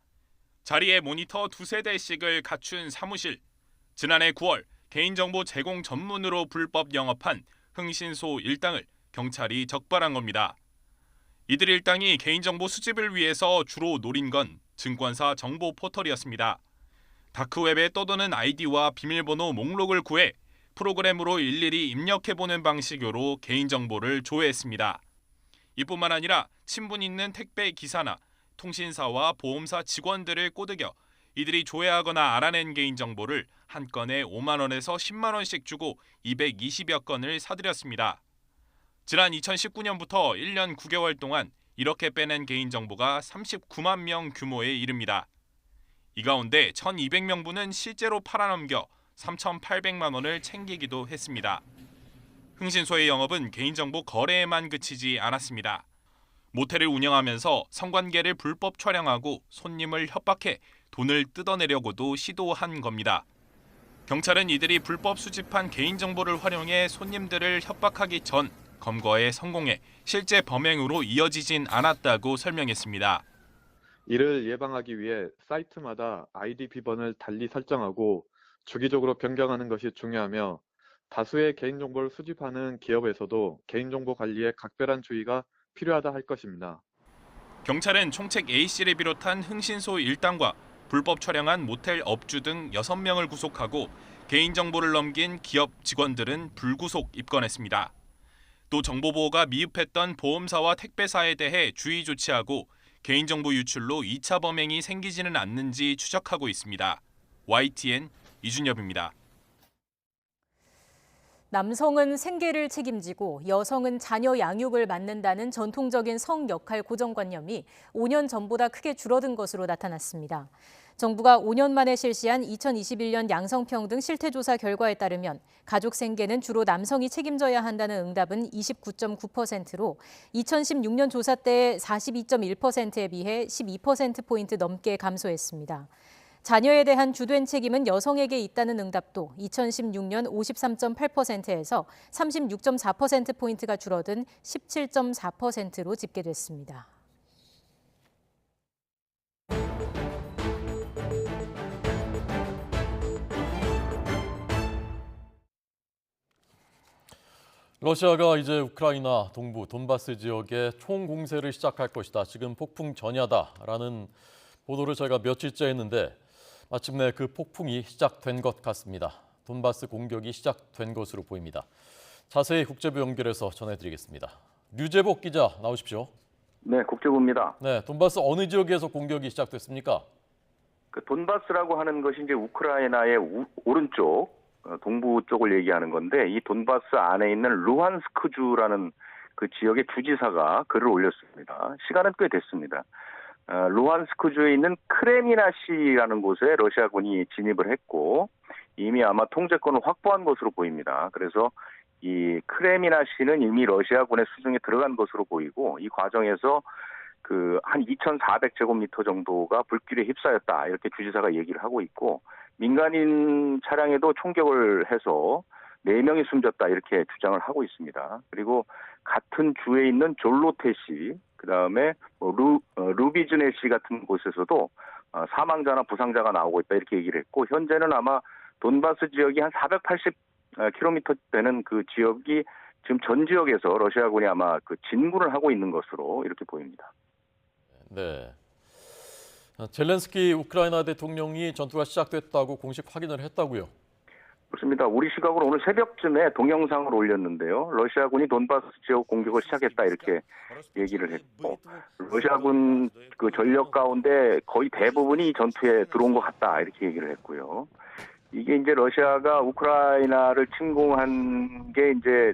자리에 모니터 2세대씩을 갖춘 사무실. 지난해 9월 개인정보 제공 전문으로 불법 영업한 흥신소 일당을 경찰이 적발한 겁니다. 이들 일당이 개인정보 수집을 위해서 주로 노린 건 증권사 정보 포털이었습니다. 다크웹에 떠도는 아이디와 비밀번호 목록을 구해 프로그램으로 일일이 입력해보는 방식으로 개인정보를 조회했습니다. 이뿐만 아니라 친분 있는 택배 기사나 통신사와 보험사 직원들을 꼬드겨 이들이 조회하거나 알아낸 개인정보를 한 건에 5만 원에서 10만 원씩 주고 220여 건을 사들였습니다. 지난 2019년부터 1년 9개월 동안 이렇게 빼낸 개인정보가 39만 명 규모에 이릅니다. 이 가운데 1,200명분은 실제로 팔아넘겨 3,800만 원을 챙기기도 했습니다. 흥신소의 영업은 개인정보 거래에만 그치지 않았습니다. 모텔을 운영하면서 성관계를 불법 촬영하고 손님을 협박해 돈을 뜯어내려고도 시도한 겁니다. 경찰은 이들이 불법 수집한 개인정보를 활용해 손님들을 협박하기 전 검거에 성공해 실제 범행으로 이어지진 않았다고 설명했습니다. 이를 예방하기 위해 사이트마다 아이디 비번을 달리 설정하고 주기적으로 변경하는 것이 중요하며 다수의 개인정보를 수집하는 기업에서도 개인정보 관리에 각별한 주의가 필요하다 할 것입니다. 경찰은 총책 A씨를 비롯한 흥신소 일당과 불법 촬영한 모텔 업주 등 6명을 구속하고 개인정보를 넘긴 기업 직원들은 불구속 입건했습니다. 또 정보보호가 미흡했던 보험사와 택배사에 대해 주의 조치하고 개인정보 유출로 2차 범행이 생기지는 않는지 추적하고 있습니다. YTN 이준엽입니다. 남성은 생계를 책임지고 여성은 자녀 양육을 맡는다는 전통적인 성 역할 고정관념이 5년 전보다 크게 줄어든 것으로 나타났습니다. 정부가 5년 만에 실시한 2021년 양성평등 실태조사 결과에 따르면 가족 생계는 주로 남성이 책임져야 한다는 응답은 29.9%로 2016년 조사 때의 42.1%에 비해 12%포인트 넘게 감소했습니다. 자녀에 대한 주된 책임은 여성에게 있다는 응답도 2016년 53.8%에서 36.4%포인트가 줄어든 17.4%로 집계됐습니다. 러시아가 이제 우크라이나 동부 돈바스 지역에 총공세를 시작할 것이다. 지금 폭풍 전야다라는 보도를 저희가 며칠째 했는데 마침내 그 폭풍이 시작된 것 같습니다. 돈바스 공격이 시작된 것으로 보입니다. 자세히 국제부 연결해서 전해드리겠습니다. 류재복 기자 나오십시오. 네, 국제부입니다. 네, 돈바스 어느 지역에서 공격이 시작됐습니까? 그 돈바스라고 하는 것이 이제 우크라이나의 오른쪽 동부 쪽을 얘기하는 건데 이 돈바스 안에 있는 루한스크주라는 그 지역의 주지사가 글을 올렸습니다. 시간은 꽤 됐습니다. 루한스크주에 있는 크레미나시라는 곳에 러시아군이 진입을 했고 이미 아마 통제권을 확보한 것으로 보입니다. 그래서 이 크레미나시는 이미 러시아군의 수중에 들어간 것으로 보이고 이 과정에서 그 한 2,400제곱미터 정도가 불길에 휩싸였다 이렇게 주지사가 얘기를 하고 있고 민간인 차량에도 총격을 해서 4명이 숨졌다 이렇게 주장을 하고 있습니다. 그리고 같은 주에 있는 졸로테시 그다음에 루비즈네시 같은 곳에서도 사망자나 부상자가 나오고 있다 이렇게 얘기를 했고 현재는 아마 돈바스 지역이 한 480km 되는 그 지역이 지금 전 지역에서 러시아군이 아마 그 진군을 하고 있는 것으로 이렇게 보입니다. 네. 젤렌스키 우크라이나 대통령이 전투가 시작됐다고 공식 확인을 했다고요? 그렇습니다. 우리 시각으로 오늘 새벽쯤에 동영상을 올렸는데요. 러시아군이 돈바스 지역 공격을 시작했다 이렇게 얘기를 했고 러시아군 그 전력 가운데 거의 대부분이 이 전투에 들어온 것 같다 이렇게 얘기를 했고요. 이게 이제 러시아가 우크라이나를 침공한 게 이제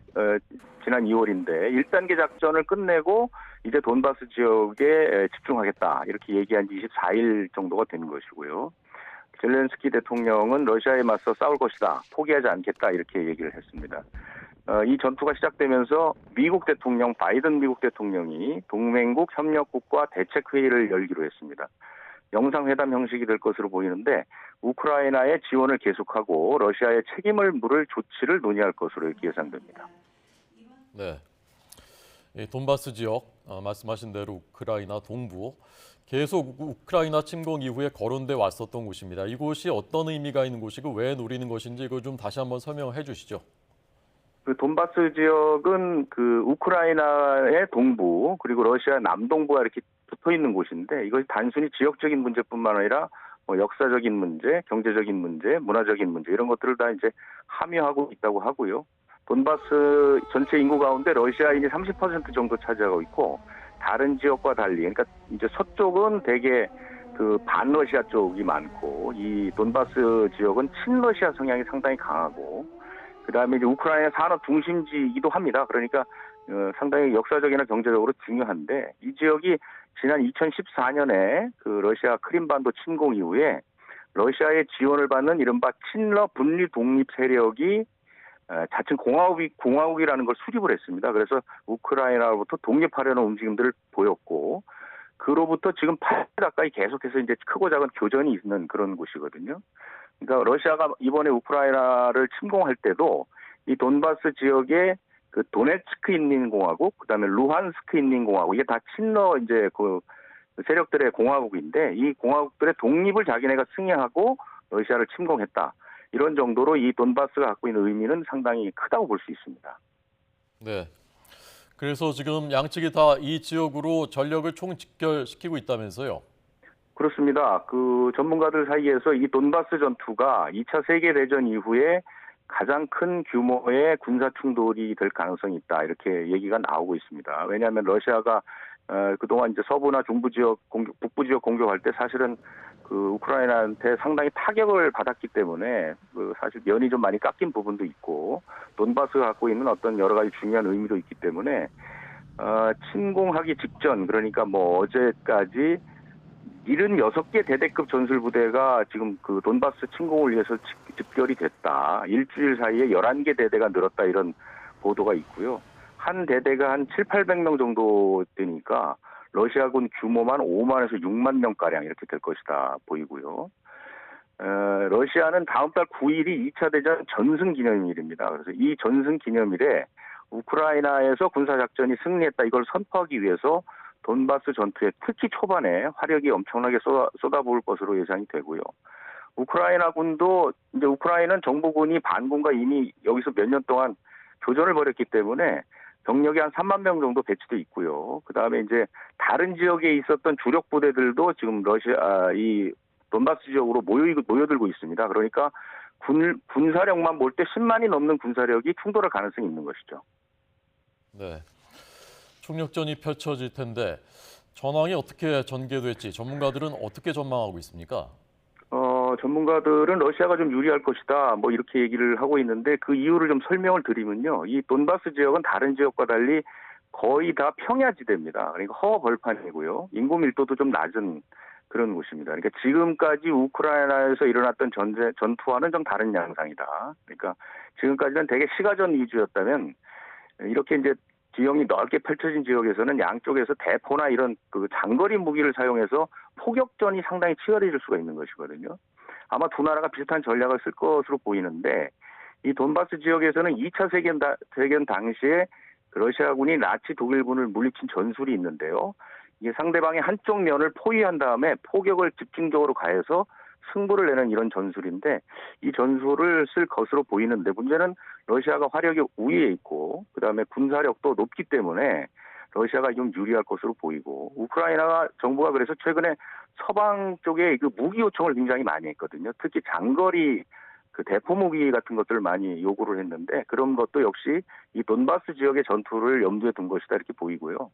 지난 2월인데 1단계 작전을 끝내고 이제 돈바스 지역에 집중하겠다 이렇게 얘기한 지 24일 정도가 된 것이고요. 젤렌스키 대통령은 러시아에 맞서 싸울 것이다, 포기하지 않겠다 이렇게 얘기를 했습니다. 이 전투가 시작되면서 미국 대통령 바이든 미국 대통령이 동맹국 협력국과 대책회의를 열기로 했습니다. 영상회담 형식이 될 것으로 보이는데 우크라이나의 지원을 계속하고 러시아의 책임을 물을 조치를 논의할 것으로 이렇게 예상됩니다. 네, 이 돈바스 지역 말씀하신 대로 우크라이나 동부 계속 우크라이나 침공 이후에 거론돼 왔었던 곳입니다. 이곳이 어떤 의미가 있는 곳이고 왜 노리는 것인지 이거 좀 다시 한번 설명해 주시죠. 그 돈바스 지역은 그 우크라이나의 동부 그리고 러시아 남동부가 이렇게 붙어 있는 곳인데 이것이 단순히 지역적인 문제뿐만 아니라 뭐 역사적인 문제, 경제적인 문제, 문화적인 문제 이런 것들을 다 이제 함유하고 있다고 하고요. 돈바스 전체 인구 가운데 러시아인이 30% 정도 차지하고 있고 다른 지역과 달리 그러니까 이제 서쪽은 대개 그 반러시아 쪽이 많고 이 돈바스 지역은 친러시아 성향이 상당히 강하고 그다음에 이제 우크라이나 산업 중심지이기도 합니다. 그러니까 상당히 역사적이나 경제적으로 중요한데 이 지역이 지난 2014년에 그 러시아 크림반도 침공 이후에 러시아의 지원을 받는 이른바 친러 분리 독립 세력이 자칭 공화국이라는 걸 수립을 했습니다. 그래서 우크라이나로부터 독립하려는 움직임들을 보였고 그로부터 지금 8년 가까이 계속해서 이제 크고 작은 교전이 있는 그런 곳이거든요. 그러니까 러시아가 이번에 우크라이나를 침공할 때도 이 돈바스 지역에 그 도네츠크 인민공화국, 그다음에 루한스크 인민공화국 이게 다 친러 이제 그 세력들의 공화국인데 이 공화국들의 독립을 자기네가 승인하고 러시아를 침공했다. 이런 정도로 이 돈바스가 갖고 있는 의미는 상당히 크다고 볼 수 있습니다. 네. 그래서 지금 양측이 다 이 지역으로 전력을 총집결시키고 있다면서요? 그렇습니다. 그 전문가들 사이에서 이 돈바스 전투가 2차 세계대전 이후에 가장 큰 규모의 군사 충돌이 될 가능성이 있다. 이렇게 얘기가 나오고 있습니다. 왜냐하면 러시아가 그동안 이제 서부나 중부 지역 북부 지역 공격할 때 사실은 그 우크라이나한테 상당히 타격을 받았기 때문에 그 사실 면이 좀 많이 깎인 부분도 있고 돈바스가 갖고 있는 어떤 여러 가지 중요한 의미도 있기 때문에 침공하기 직전 그러니까 뭐 어제까지 76개 대대급 전술부대가 지금 그 돈바스 침공을 위해서 집결이 됐다. 일주일 사이에 11개 대대가 늘었다 이런 보도가 있고요. 한 대대가 한 7,800명 정도 되니까 러시아군 규모만 5만에서 6만 명가량 이렇게 될 것이다 보이고요. 러시아는 다음 달 9일이 2차 대전 전승 기념일입니다. 그래서 이 전승 기념일에 우크라이나에서 군사작전이 승리했다 이걸 선포하기 위해서 돈바스 전투에 특히 초반에 화력이 엄청나게 쏟아부을 것으로 예상이 되고요. 우크라이나군도 이제 우크라이나는 정부군이 반군과 이미 여기서 몇 년 동안 교전을 벌였기 때문에 병력이 한 3만 명 정도 배치돼 있고요. 그다음에 이제 다른 지역에 있었던 주력 부대들도 지금 러시아 이 돈바스 지역으로 모여들고 있습니다. 그러니까 군사력만 볼 때 10만이 넘는 군사력이 충돌할 가능성이 있는 것이죠. 네. 총력전이 펼쳐질 텐데 전황이 어떻게 전개될지 전문가들은 어떻게 전망하고 있습니까? 전문가들은 러시아가 좀 유리할 것이다 뭐 이렇게 얘기를 하고 있는데 그 이유를 좀 설명을 드리면요. 이 돈바스 지역은 다른 지역과 달리 거의 다 평야지대입니다. 그러니까 허벌판이고요. 인구 밀도도 좀 낮은 그런 곳입니다. 그러니까 지금까지 우크라이나에서 일어났던 전투와는 좀 다른 양상이다. 그러니까 지금까지는 되게 시가전 위주였다면 이렇게 이제 지형이 넓게 펼쳐진 지역에서는 양쪽에서 대포나 이런 그 장거리 무기를 사용해서 포격전이 상당히 치열해질 수가 있는 것이거든요. 아마 두 나라가 비슷한 전략을 쓸 것으로 보이는데 이 돈바스 지역에서는 2차 세계대전 당시에 러시아군이 나치 독일군을 물리친 전술이 있는데요. 이게 상대방의 한쪽 면을 포위한 다음에 포격을 집중적으로 가해서 승부를 내는 이런 전술인데 이 전술을 쓸 것으로 보이는데 문제는 러시아가 화력이 우위에 있고 그다음에 군사력도 높기 때문에 러시아가 좀 유리할 것으로 보이고 우크라이나 정부가 그래서 최근에 서방 쪽에 그 무기 요청을 굉장히 많이 했거든요. 특히 장거리 그 대포 무기 같은 것들을 많이 요구를 했는데 그런 것도 역시 이 돈바스 지역의 전투를 염두에 둔 것이다 이렇게 보이고요.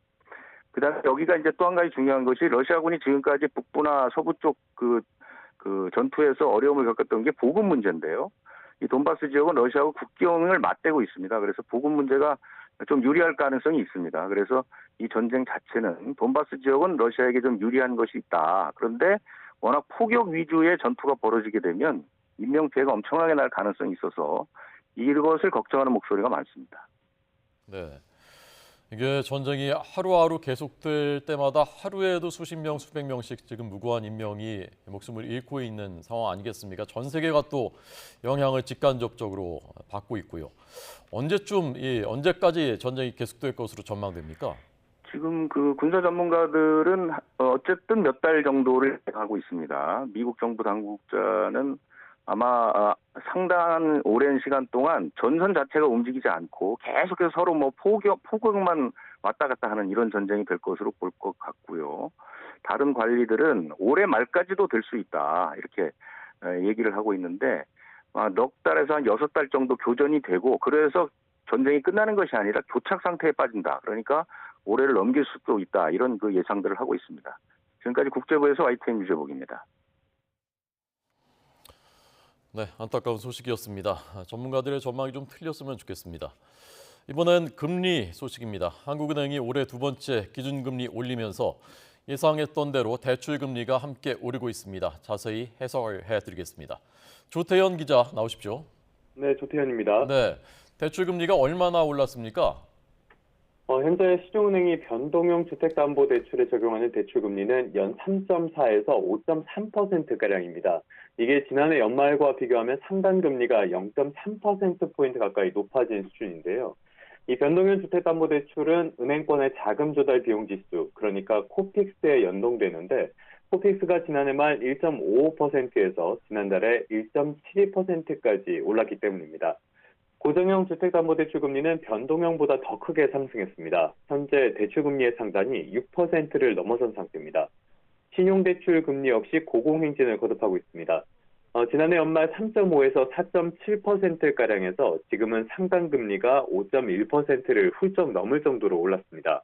그다음에 여기가 이제 또 한 가지 중요한 것이 러시아군이 지금까지 북부나 서부 쪽 그 전투에서 어려움을 겪었던 게 보급 문제인데요. 이 돈바스 지역은 러시아하고 국경을 맞대고 있습니다. 그래서 보급 문제가 좀 유리할 가능성이 있습니다. 그래서 이 전쟁 자체는 돈바스 지역은 러시아에게 좀 유리한 것이 있다. 그런데 워낙 포격 위주의 전투가 벌어지게 되면 인명피해가 엄청나게 날 가능성이 있어서 이것을 걱정하는 목소리가 많습니다. 네. 이게 전쟁이 하루하루 계속될 때마다 하루에도 수십 명, 수백 명씩 지금 무고한 인명이 목숨을 잃고 있는 상황 아니겠습니까? 전 세계가 또 영향을 직간접적으로 받고 있고요. 언제까지 전쟁이 계속될 것으로 전망됩니까? 지금 그 군사 전문가들은 어쨌든 몇 달 정도를 하고 있습니다. 미국 정부 당국자는 아마 상당한 오랜 시간 동안 전선 자체가 움직이지 않고 계속해서 서로 뭐 포격만 왔다 갔다 하는 이런 전쟁이 될 것으로 볼 것 같고요. 다른 관리들은 올해 말까지도 될 수 있다 이렇게 얘기를 하고 있는데 넉 달에서 한 6달 정도 교전이 되고 그래서 전쟁이 끝나는 것이 아니라 교착 상태에 빠진다. 그러니까 올해를 넘길 수도 있다. 이런 그 예상들을 하고 있습니다. 지금까지 국제부에서 YTN 유재복입니다. 네, 안타까운 소식이었습니다. 전문가들의 전망이 좀 틀렸으면 좋겠습니다. 이번엔 금리 소식입니다. 한국은행이 올해 두 번째 기준금리 올리면서 예상했던 대로 대출금리가 함께 오르고 있습니다. 자세히 해석을 해드리겠습니다. 조태현 기자 나오십시오. 네, 조태현입니다. 네, 대출금리가 얼마나 올랐습니까? 현재 시중은행이 변동형 주택담보대출에 적용하는 대출금리는 연 3.4에서 5.3%가량입니다. 이게 지난해 연말과 비교하면 상단금리가 0.3%포인트 가까이 높아진 수준인데요. 이 변동형 주택담보대출은 은행권의 자금 조달 비용 지수, 그러니까 코픽스에 연동되는데 코픽스가 지난해 말 1.55%에서 지난달에 1.72%까지 올랐기 때문입니다. 고정형 주택담보대출 금리는 변동형보다 더 크게 상승했습니다. 현재 대출금리의 상단이 6%를 넘어선 상태입니다. 신용대출 금리 역시 고공행진을 거듭하고 있습니다. 지난해 연말 3.5에서 4.7%가량에서 지금은 상단금리가 5.1%를 훌쩍 넘을 정도로 올랐습니다.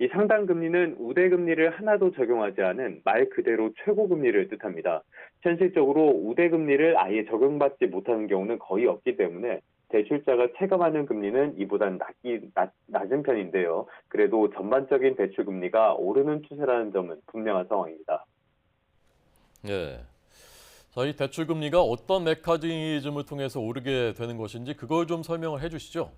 이 상단금리는 우대금리를 하나도 적용하지 않은 말 그대로 최고금리를 뜻합니다. 현실적으로 우대금리를 아예 적용받지 못하는 경우는 거의 없기 때문에 대출자가 체감하는 금리는 이보단 낮은 편인데요. 그래도 전반적인 대출금리가 오르는 추세라는 점은 분명한 상황입니다. 네. 자, 이 대출금리가 어떤 메커니즘을 통해서 오르게 되는 것인지 그걸 좀 설명을 해주시죠.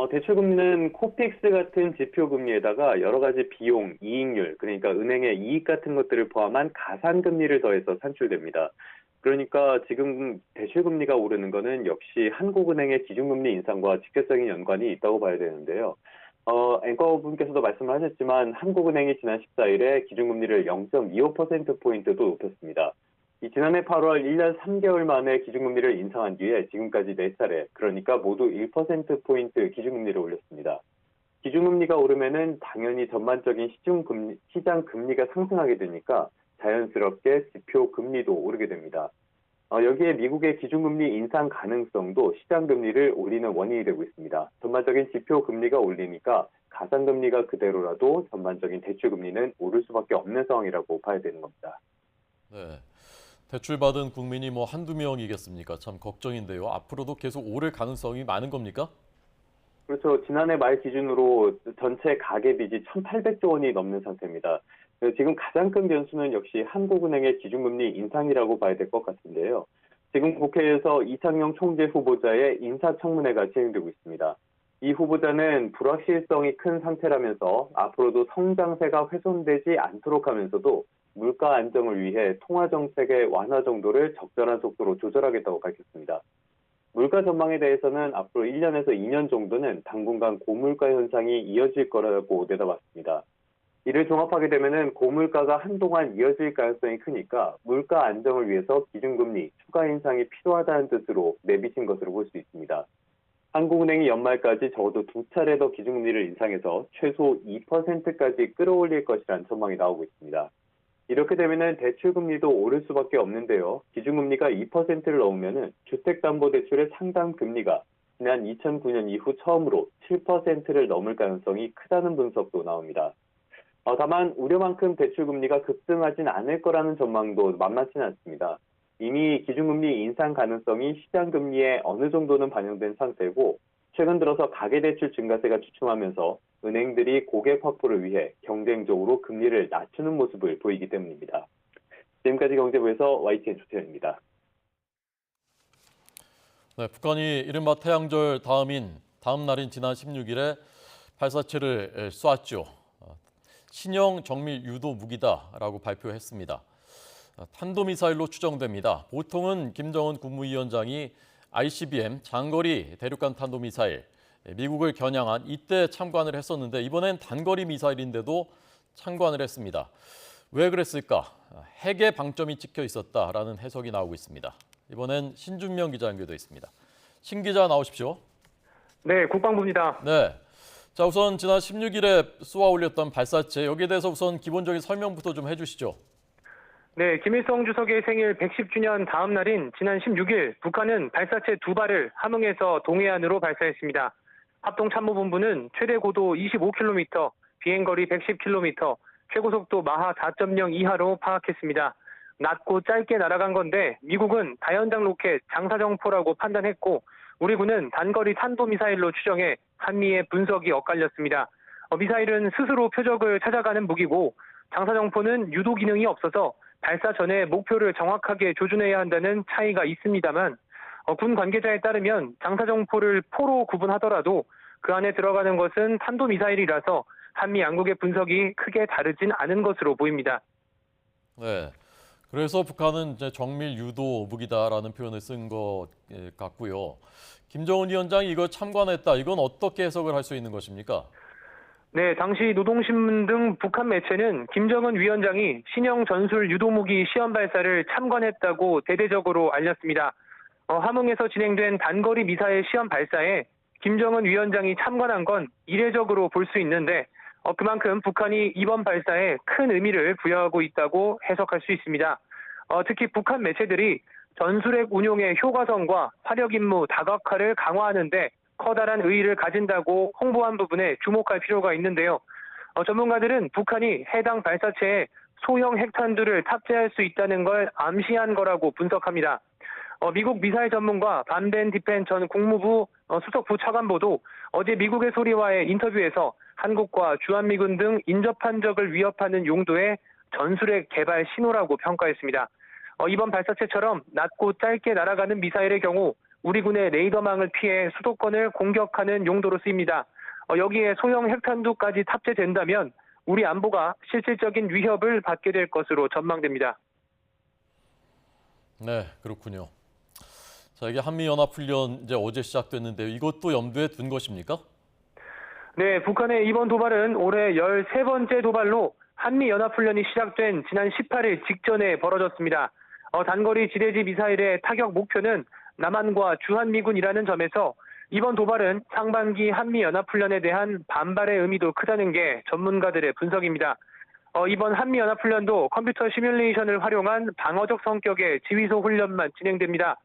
대출금리는 코픽스 같은 지표금리에다가 여러 가지 비용, 이익률, 그러니까 은행의 이익 같은 것들을 포함한 가산금리를 더해서 산출됩니다. 그러니까 지금 대출금리가 오르는 것은 역시 한국은행의 기준금리 인상과 직접적인 연관이 있다고 봐야 되는데요. 앵커분께서도 말씀을 하셨지만 한국은행이 지난 14일에 기준금리를 0.25%포인트도 높였습니다. 지난해 8월 1년 3개월 만에 기준금리를 인상한 뒤에 지금까지 4차례, 그러니까 모두 1%포인트 기준금리를 올렸습니다. 기준금리가 오르면은 당연히 전반적인 시장 금리가 상승하게 되니까 자연스럽게 지표 금리도 오르게 됩니다. 여기에 미국의 기준금리 인상 가능성도 시장 금리를 올리는 원인이 되고 있습니다. 전반적인 지표 금리가 올리니까 가산금리가 그대로라도 전반적인 대출금리는 오를 수밖에 없는 상황이라고 봐야 되는 겁니다. 네, 대출받은 국민이 한두 명이겠습니까? 참 걱정인데요. 앞으로도 계속 오를 가능성이 많은 겁니까? 그렇죠. 지난해 말 기준으로 전체 가계빚이 1,800조 원이 넘는 상태입니다. 지금 가장 큰 변수는 역시 한국은행의 기준금리 인상이라고 봐야 될 것 같은데요. 지금 국회에서 이창용 총재 후보자의 인사청문회가 진행되고 있습니다. 이 후보자는 불확실성이 큰 상태라면서 앞으로도 성장세가 훼손되지 않도록 하면서도 물가 안정을 위해 통화정책의 완화 정도를 적절한 속도로 조절하겠다고 밝혔습니다. 물가 전망에 대해서는 앞으로 1년에서 2년 정도는 당분간 고물가 현상이 이어질 거라고 내다봤습니다. 이를 종합하게 되면은 고물가가 한동안 이어질 가능성이 크니까 물가 안정을 위해서 기준금리 추가 인상이 필요하다는 뜻으로 내비친 것으로 볼 수 있습니다. 한국은행이 연말까지 적어도 2차례 더 기준금리를 인상해서 최소 2%까지 끌어올릴 것이라는 전망이 나오고 있습니다. 이렇게 되면은 대출금리도 오를 수밖에 없는데요. 기준금리가 2%를 넘으면은 주택담보대출의 상담금리가 지난 2009년 이후 처음으로 7%를 넘을 가능성이 크다는 분석도 나옵니다. 다만 우려만큼 대출금리가 급등하진 않을 거라는 전망도 만만치는 않습니다. 이미 기준금리 인상 가능성이 시장금리에 어느 정도는 반영된 상태고 최근 들어서 가계대출 증가세가 주춤하면서 은행들이 고객 확보를 위해 경쟁적으로 금리를 낮추는 모습을 보이기 때문입니다. 지금까지 경제부에서 YTN 조태현입니다. 네, 북한이 이른바 태양절 다음 날인 지난 16일에 발사체를 쐈죠. 신형 정밀 유도 무기다라고 발표했습니다. 탄도미사일로 추정됩니다. 보통은 김정은 국무위원장이 ICBM 장거리 대륙간 탄도미사일, 미국을 겨냥한 이때 참관을 했었는데 이번엔 단거리 미사일인데도 참관을 했습니다. 왜 그랬을까? 핵의 방점이 찍혀 있었다라는 해석이 나오고 있습니다. 이번엔 신준명 기자 연결돼 있습니다. 신 기자 나오십시오. 네, 국방부입니다. 네. 자, 우선 지난 16일에 쏘아 올렸던 발사체, 여기에 대해서 우선 기본적인 설명부터 좀 해주시죠. 네, 김일성 주석의 생일 110주년 다음 날인 지난 16일 북한은 발사체 2발을 함흥에서 동해안으로 발사했습니다. 합동참모본부는 최대 고도 25km, 비행거리 110km, 최고속도 마하 4.0 이하로 파악했습니다. 낮고 짧게 날아간 건데 미국은 다연장 로켓 장사정포라고 판단했고 우리 군은 단거리 탄도미사일로 추정해 한미의 분석이 엇갈렸습니다. 미사일은 스스로 표적을 찾아가는 무기고 장사정포는 유도 기능이 없어서 발사 전에 목표를 정확하게 조준해야 한다는 차이가 있습니다만 군 관계자에 따르면 장사정포를 포로 구분하더라도 그 안에 들어가는 것은 탄도미사일이라서 한미 양국의 분석이 크게 다르진 않은 것으로 보입니다. 네, 그래서 북한은 이제 정밀 유도 무기다라는 표현을 쓴 것 같고요. 김정은 위원장이 이걸 참관했다. 이건 어떻게 해석을 할 수 있는 것입니까? 네, 당시 노동신문 등 북한 매체는 김정은 위원장이 신형 전술 유도무기 시험 발사를 참관했다고 대대적으로 알렸습니다. 함흥에서 진행된 단거리 미사일 시험 발사에 김정은 위원장이 참관한 건 이례적으로 볼 수 있는데 그만큼 북한이 이번 발사에 큰 의미를 부여하고 있다고 해석할 수 있습니다. 특히 북한 매체들이 전술핵 운용의 효과성과 화력 임무 다각화를 강화하는 데 커다란 의의를 가진다고 홍보한 부분에 주목할 필요가 있는데요. 전문가들은 북한이 해당 발사체에 소형 핵탄두를 탑재할 수 있다는 걸 암시한 거라고 분석합니다. 미국 미사일 전문가 반벤 디펜 전 국무부 수석 부차관보도 어제 미국의 소리와의 인터뷰에서 한국과 주한미군 등 인접한 적을 위협하는 용도의 전술핵 개발 신호라고 평가했습니다. 이번 발사체처럼 낮고 짧게 날아가는 미사일의 경우 우리 군의 레이더망을 피해 수도권을 공격하는 용도로 쓰입니다. 여기에 소형 핵탄두까지 탑재된다면 우리 안보가 실질적인 위협을 받게 될 것으로 전망됩니다. 네, 그렇군요. 자, 이게 한미연합훈련 이제 어제 시작됐는데요. 이것도 염두에 둔 것입니까? 네, 북한의 이번 도발은 올해 13번째 도발로 한미연합훈련이 시작된 지난 18일 직전에 벌어졌습니다. 단거리 지대지 미사일의 타격 목표는 남한과 주한미군이라는 점에서 이번 도발은 상반기 한미연합훈련에 대한 반발의 의미도 크다는 게 전문가들의 분석입니다. 이번 한미연합훈련도 컴퓨터 시뮬레이션을 활용한 방어적 성격의 지휘소 훈련만 진행됩니다.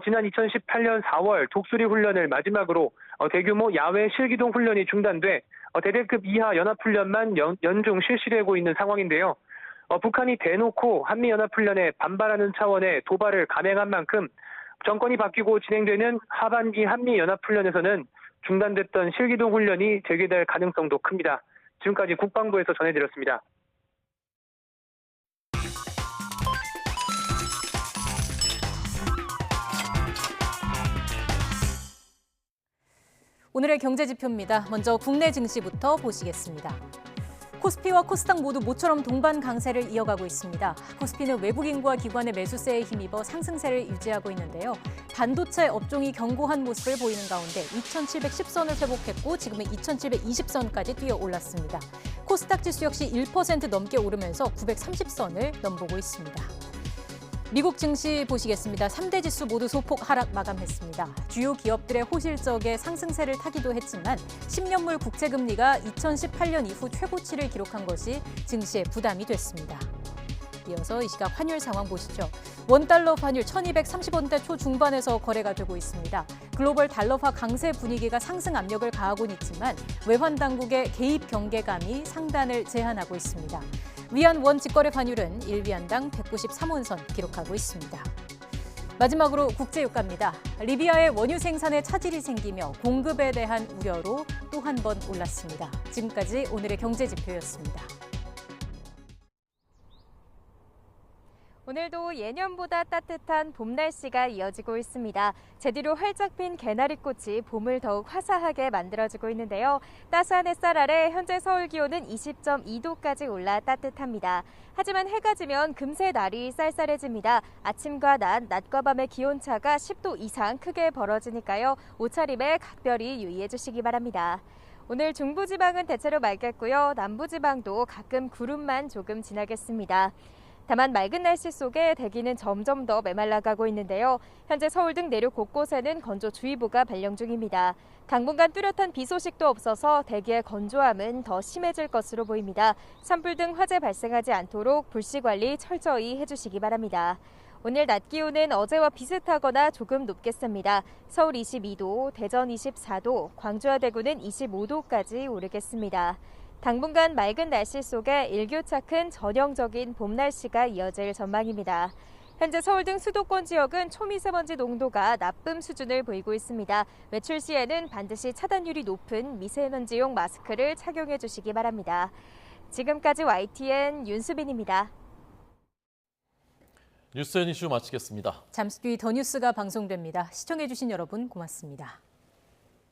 지난 2018년 4월 독수리 훈련을 마지막으로 대규모 야외 실기동 훈련이 중단돼 대대급 이하 연합훈련만 연중 실시되고 있는 상황인데요. 북한이 대놓고 한미연합훈련에 반발하는 차원의 도발을 감행한 만큼 정권이 바뀌고 진행되는 하반기 한미연합훈련에서는 중단됐던 실기동 훈련이 재개될 가능성도 큽니다. 지금까지 국방부에서 전해드렸습니다. 오늘의 경제지표입니다. 먼저 국내 증시부터 보시겠습니다. 코스피와 코스닥 모두 모처럼 동반 강세를 이어가고 있습니다. 코스피는 외국 인구와 기관의 매수세에 힘입어 상승세를 유지하고 있는데요. 반도체 업종이 견고한 모습을 보이는 가운데 2,710선을 회복했고 지금은 2,720선까지 뛰어 올랐습니다. 코스닥 지수 역시 1% 넘게 오르면서 930선을 넘보고 있습니다. 미국 증시 보시겠습니다. 3대 지수 모두 소폭 하락 마감했습니다. 주요 기업들의 호실적의 상승세를 타기도 했지만 10년물 국채금리가 2018년 이후 최고치를 기록한 것이 증시에 부담이 됐습니다. 이어서 이 시각 환율 상황 보시죠. 원달러 환율 1230원대 초중반에서 거래가 되고 있습니다. 글로벌 달러화 강세 분위기가 상승 압력을 가하고는 있지만 외환 당국의 개입 경계감이 상단을 제한하고 있습니다. 위안 원 직거래 환율은 1위안당 193원선 기록하고 있습니다. 마지막으로 국제유가입니다. 리비아의 원유 생산에 차질이 생기며 공급에 대한 우려로 또 한 번 올랐습니다. 지금까지 오늘의 경제지표였습니다. 오늘 오늘도 예년보다 따뜻한 봄 날씨가 이어지고 있습니다. 제뒤로 활짝 핀 개나리꽃이 봄을 더욱 화사하게 만들어주고 있는데요. 따스한 햇살 아래 현재 서울 기온은 20.2도까지 올라 따뜻합니다. 하지만 해가 지면 금세 날이 쌀쌀해집니다. 아침과 낮과 밤의 기온차가 10도 이상 크게 벌어지니까요. 옷차림에 각별히 유의해 주시기 바랍니다. 오늘 중부지방은 대체로 맑겠고요. 남부지방도 가끔 구름만 조금 지나겠습니다. 다만 맑은 날씨 속에 대기는 점점 더 메말라가고 있는데요. 현재 서울 등 내륙 곳곳에는 건조주의보가 발령 중입니다. 당분간 뚜렷한 비 소식도 없어서 대기의 건조함은 더 심해질 것으로 보입니다. 산불 등 화재 발생하지 않도록 불씨 관리 철저히 해주시기 바랍니다. 오늘 낮 기온은 어제와 비슷하거나 조금 높겠습니다. 서울 22도, 대전 24도, 광주와 대구는 25도까지 오르겠습니다. 당분간 맑은 날씨 속에 일교차 큰 전형적인 봄 날씨가 이어질 전망입니다. 현재 서울 등 수도권 지역은 초미세먼지 농도가 나쁨 수준을 보이고 있습니다. 외출 시에는 반드시 차단율이 높은 미세먼지용 마스크를 착용해 주시기 바랍니다. 지금까지 YTN 윤수빈입니다. 뉴스앤 이슈 마치겠습니다. 잠시 뒤 더 뉴스가 방송됩니다. 시청해 주신 여러분 고맙습니다.